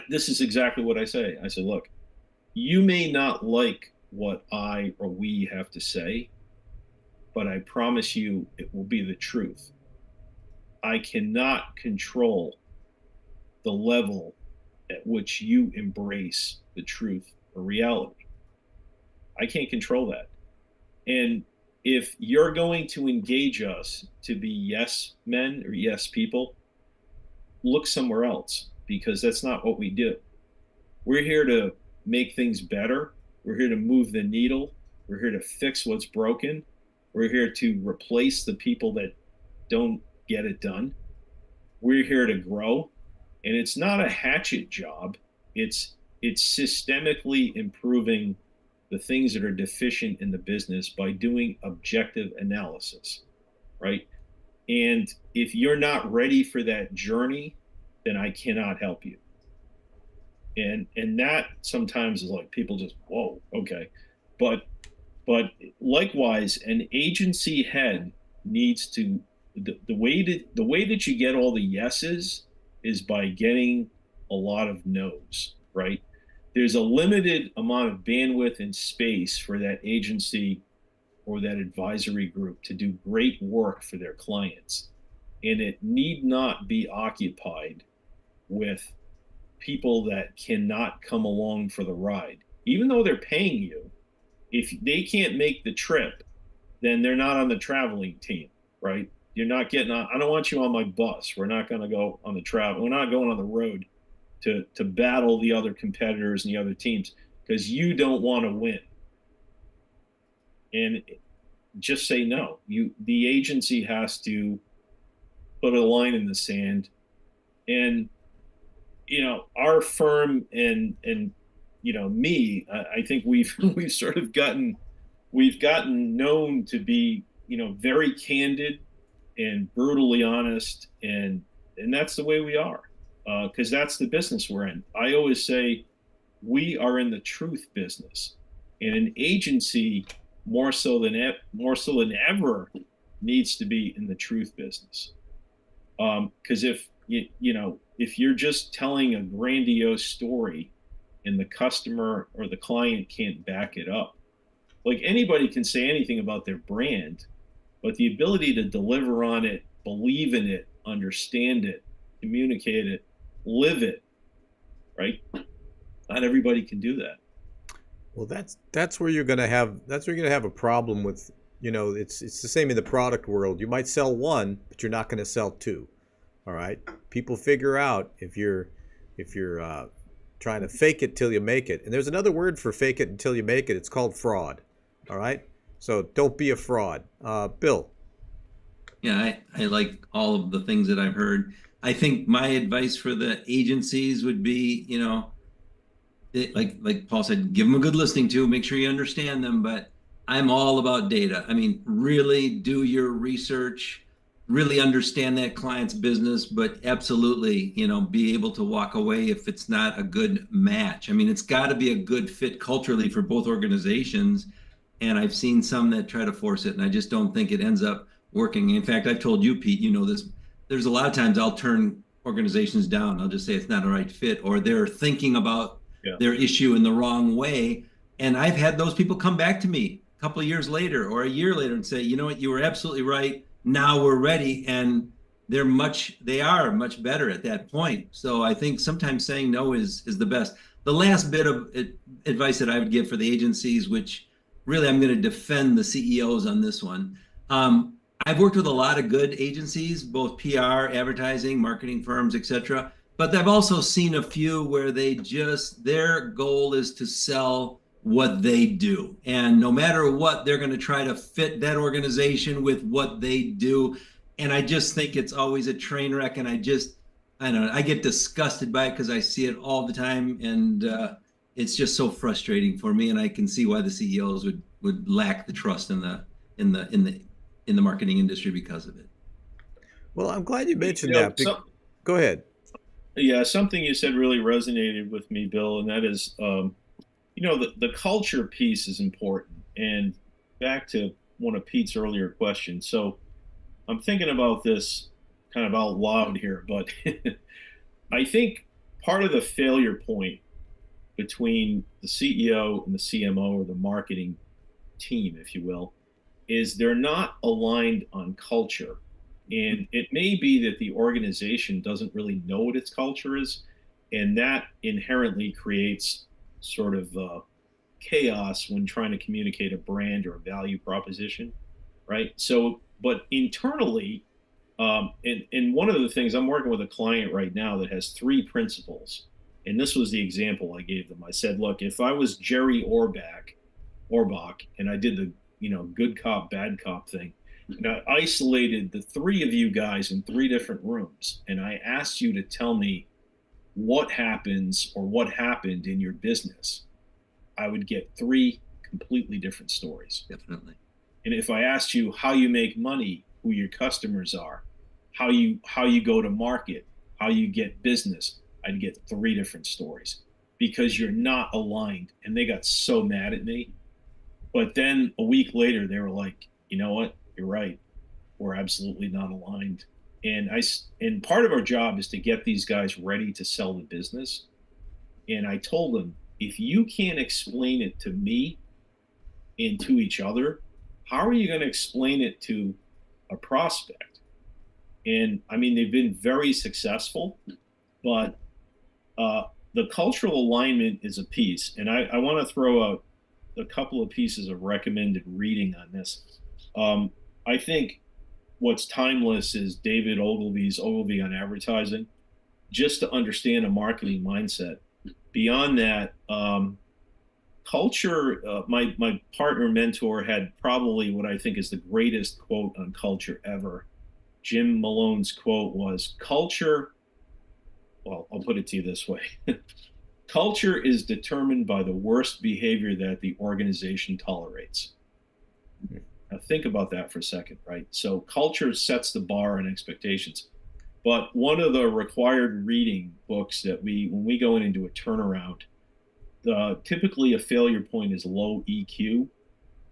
this is exactly what I say. I say, look, you may not like what I or we have to say, but I promise you it will be the truth. I cannot control the level at which you embrace the truth or reality. I can't control that. And if you're going to engage us to be yes men or yes people, look somewhere else because that's not what we do. We're here to make things better. We're here to move the needle. We're here to fix what's broken. We're here to replace the people that don't get it done. We're here to grow. And it's not a hatchet job. It's systemically improving the things that are deficient in the business by doing objective analysis, right? And if you're not ready for that journey, then I cannot help you. And that sometimes is like people just, whoa, okay. But likewise, an agency head needs to the way that you get all the yeses is by getting a lot of no's, right? There's a limited amount of bandwidth and space for that agency or that advisory group to do great work for their clients. And it need not be occupied with people that cannot come along for the ride. Even though they're paying you, if they can't make the trip, then they're not on the traveling team, right? You're not getting on. I don't want you on my bus. We're not going to go on the travel. We're not going on the road to battle the other competitors and the other teams because you don't want to win. And just say no. The agency has to put a line in the sand and our firm and me, I think we've we've sort of gotten known to be very candid and brutally honest, and that's the way we are, because that's the business we're in. I always say we are in the truth business, and an agency more so than ever needs to be in the truth business. Because if you're just telling a grandiose story and the customer or the client can't back it up, like anybody can say anything about their brand, but the ability to deliver on it, believe in it, understand it, communicate it, live it, right? Not everybody can do that. Well, that's where you're gonna have a problem with, it's the same in the product world. You might sell one, but you're not gonna sell two. All right. People figure out if you're trying to fake it till you make it. And there's another word for fake it until you make it. It's called fraud. All right. So don't be a fraud. Bill. Yeah, I like all of the things that I've heard. I think my advice for the agencies would be, like Paul said, give them a good listening to, make sure you understand them. But I'm all about data. I mean, really do your research, really understand that client's business, but absolutely, be able to walk away if it's not a good match. I mean, it's got to be a good fit culturally for both organizations. And I've seen some that try to force it, and I just don't think it ends up working. In fact, I've told you, Pete, this. There's a lot of times I'll turn organizations down. I'll just say it's not a right fit, or they're thinking about Yeah. their issue in the wrong way. And I've had those people come back to me a couple of years later or a year later and say, you know what, you were absolutely right. Now we're ready. And they are much better at that point. So I think sometimes saying no is the best. The last bit of advice that I would give for the agencies, which really I'm going to defend the CEOs on this one. I've worked with a lot of good agencies, both PR, advertising, marketing firms, etc. But I've also seen a few where their goal is to sell what they do. And no matter what, they're going to try to fit that organization with what they do. And I just think it's always a train wreck. And I don't know, I get disgusted by it because I see it all the time. And it's just so frustrating for me. And I can see why the CEOs would lack the trust in the marketing industry because of it. Well, I'm glad you mentioned that. Go ahead. Yeah, something you said really resonated with me, Bill, and that is, the culture piece is important. And back to one of Pete's earlier questions. So I'm thinking about this kind of out loud here, but I think part of the failure point between the CEO and the CMO, or the marketing team, if you will, is they're not aligned on culture. And it may be that the organization doesn't really know what its culture is, and that inherently creates sort of chaos when trying to communicate a brand or a value proposition, right? So, but internally, and one of the things, I'm working with a client right now that has three principles, and this was the example I gave them. I said, look, if I was Jerry Orbach, and I did the good cop, bad cop thing, and I isolated the three of you guys in three different rooms, and I asked you to tell me what happens or what happened in your business, I would get three completely different stories. Definitely. And if I asked you how you make money, who your customers are, how you go to market, how you get business, I'd get three different stories, because you're not aligned. And they got so mad at me. But then a week later, they were like, you know what? You're right. We're absolutely not aligned. And part of our job is to get these guys ready to sell the business. And I told them, if you can't explain it to me and to each other, how are you going to explain it to a prospect? And I mean, they've been very successful, but the cultural alignment is a piece. And I want to throw out a couple of pieces of recommended reading on this. I think what's timeless is David Ogilvy's Ogilvy on Advertising, just to understand a marketing mindset. Beyond that, culture, my partner mentor had probably what I think is the greatest quote on culture ever. Jim Malone's quote was, culture well, I'll put it to you this way. Culture is determined by the worst behavior that the organization tolerates. Now, think about that for a second, right? So, culture sets the bar and expectations. But one of the required reading books that when we go in and do a turnaround, typically a failure point is low EQ.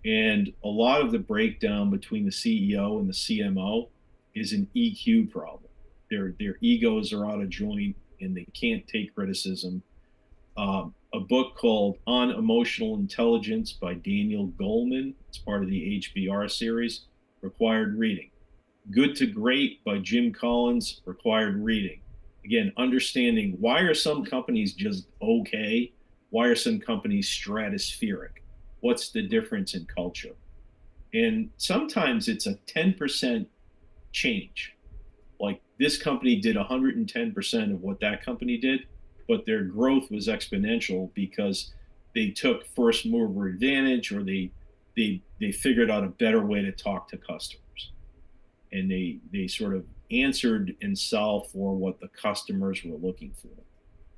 And a lot of the breakdown between the CEO and the CMO is an EQ problem. Their egos are out of joint and they can't take criticism. A book called On Emotional Intelligence by Daniel Goleman. It's part of the HBR series, required reading. Good to Great by Jim Collins, required reading. Again, understanding why are some companies just okay? Why are some companies stratospheric? What's the difference in culture? And sometimes it's a 10% change. Like this company did 110% of what that company did, but their growth was exponential because they took first mover advantage, or they figured out a better way to talk to customers, and they sort of answered and solved for what the customers were looking for.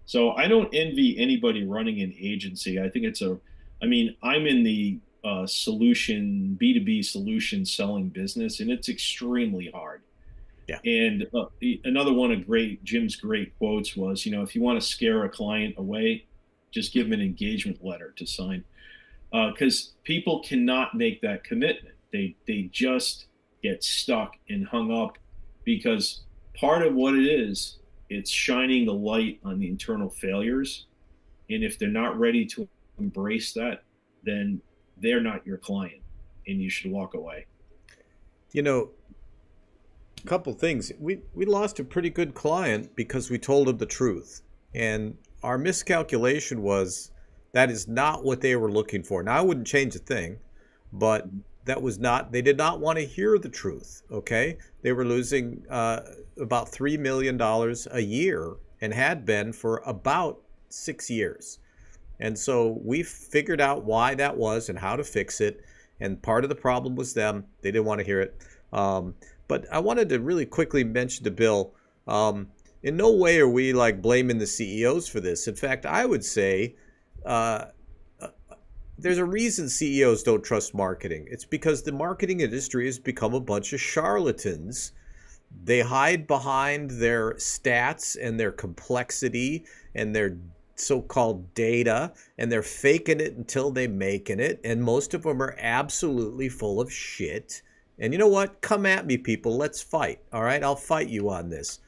So I don't envy anybody running an agency. I think I'm in the solution, B2B solution selling business, and it's extremely hard. Yeah. And another one of Jim's great quotes was, if you want to scare a client away, just give them an engagement letter to sign, because people cannot make that commitment. They just get stuck and hung up, because part of what it is, it's shining the light on the internal failures. And if they're not ready to embrace that, then they're not your client and you should walk away. A couple things. We lost a pretty good client because we told him the truth. And our miscalculation was that is not what they were looking for. Now, I wouldn't change a thing, but they did not want to hear the truth, okay? They were losing about $3 million a year and had been for about 6 years. And so we figured out why that was and how to fix it. And part of the problem was them. They didn't want to hear it. But I wanted to really quickly mention to Bill, in no way are we like blaming the CEOs for this. In fact, I would say there's a reason CEOs don't trust marketing. It's because the marketing industry has become a bunch of charlatans. They hide behind their stats and their complexity and their so-called data, and they're faking it until they making it. And most of them are absolutely full of shit. And you know what? Come at me, people. Let's fight. All right, I'll fight you on this.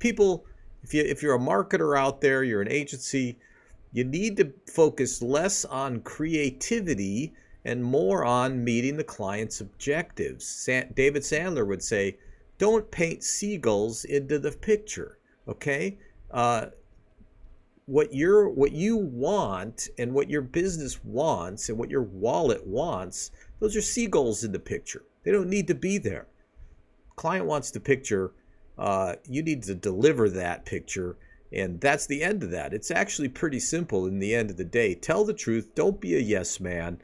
People, if you're a marketer out there, you're an agency, you need to focus less on creativity and more on meeting the client's objectives. David Sandler would say, don't paint seagulls into the picture, okay? What you want and what your business wants and what your wallet wants, those are seagulls in the picture. They don't need to be there. Client wants the picture. You need to deliver that picture. And that's the end of that. It's actually pretty simple in the end of the day. Tell the truth. Don't be a yes man.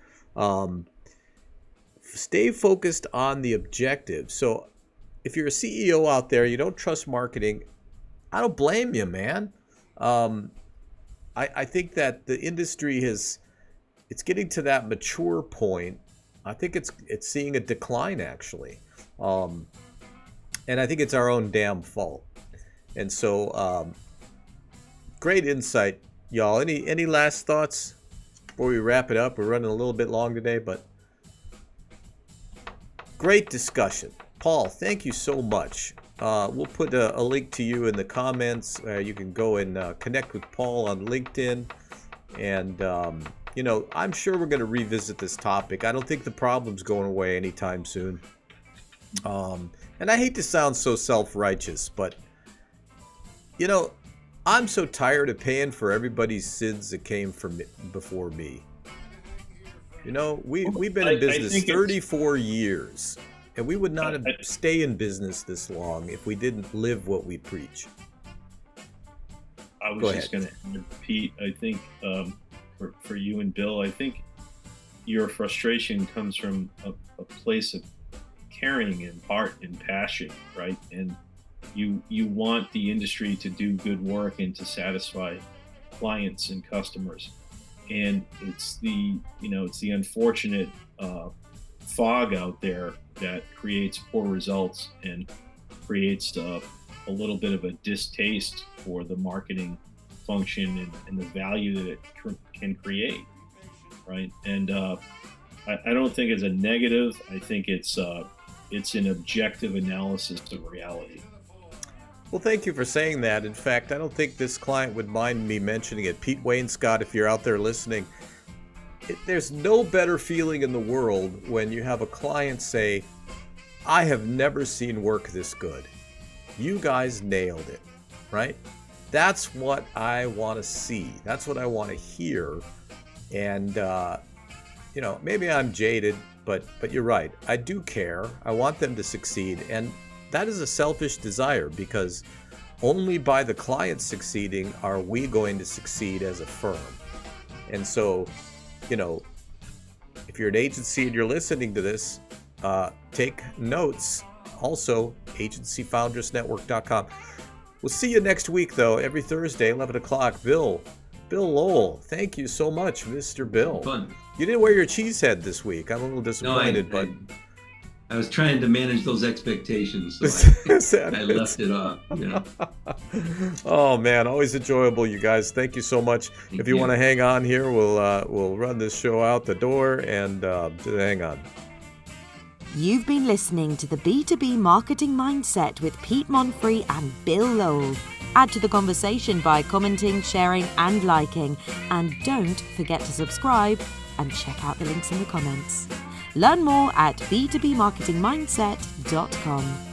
Stay focused on the objective. So if you're a CEO out there, you don't trust marketing, I don't blame you, man. I think that the industry it's getting to that mature point. I think it's seeing a decline, actually. And I think it's our own damn fault. And so, great insight, y'all. Any last thoughts before we wrap it up? We're running a little bit long today, but great discussion. Paul, thank you so much. We'll put a link to you in the comments. You can go and connect with Paul on LinkedIn. And, I'm sure we're going to revisit this topic. I don't think the problem's going away anytime soon. And I hate to sound so self-righteous, but, I'm so tired of paying for everybody's sins that came from before me. We've been in business 34 years. And we would not stay in business this long if we didn't live what we preach. I was just going to repeat, I think, for you and Bill, I think your frustration comes from a place of caring and heart and passion, right? And you want the industry to do good work and to satisfy clients and customers. And it's the unfortunate fog out there that creates poor results and creates a little bit of a distaste for the marketing function and the value that it can create, right? And I don't think it's a negative. I think it's an objective analysis of reality. Well, thank you for saying that. In fact, I don't think this client would mind me mentioning it. Pete Wainscott, if you're out there listening, there's no better feeling in the world when you have a client say, I have never seen work this good. You guys nailed it, right? That's what I want to see. That's what I want to hear. And, maybe I'm jaded, but you're right. I do care. I want them to succeed. And that is a selfish desire, because only by the client succeeding are we going to succeed as a firm. And so, if you're an agency and you're listening to this, take notes. Also, agencyfoundersnetwork.com. We'll see you next week, though, every Thursday, 11 o'clock. Bill Lowell, thank you so much, Mr. Bill. Fun. You didn't wear your cheese head this week. I'm a little disappointed, but I was trying to manage those expectations, so I left it off. Oh man, always enjoyable, you guys. Thank you so much. If you want to hang on here, we'll run this show out the door, and hang on. You've been listening to the B2B Marketing Mindset with Pete Monfre and Bill Lowell. Add to the conversation by commenting, sharing, and liking. And don't forget to subscribe and check out the links in the comments. Learn more at b2bmarketingmindset.com.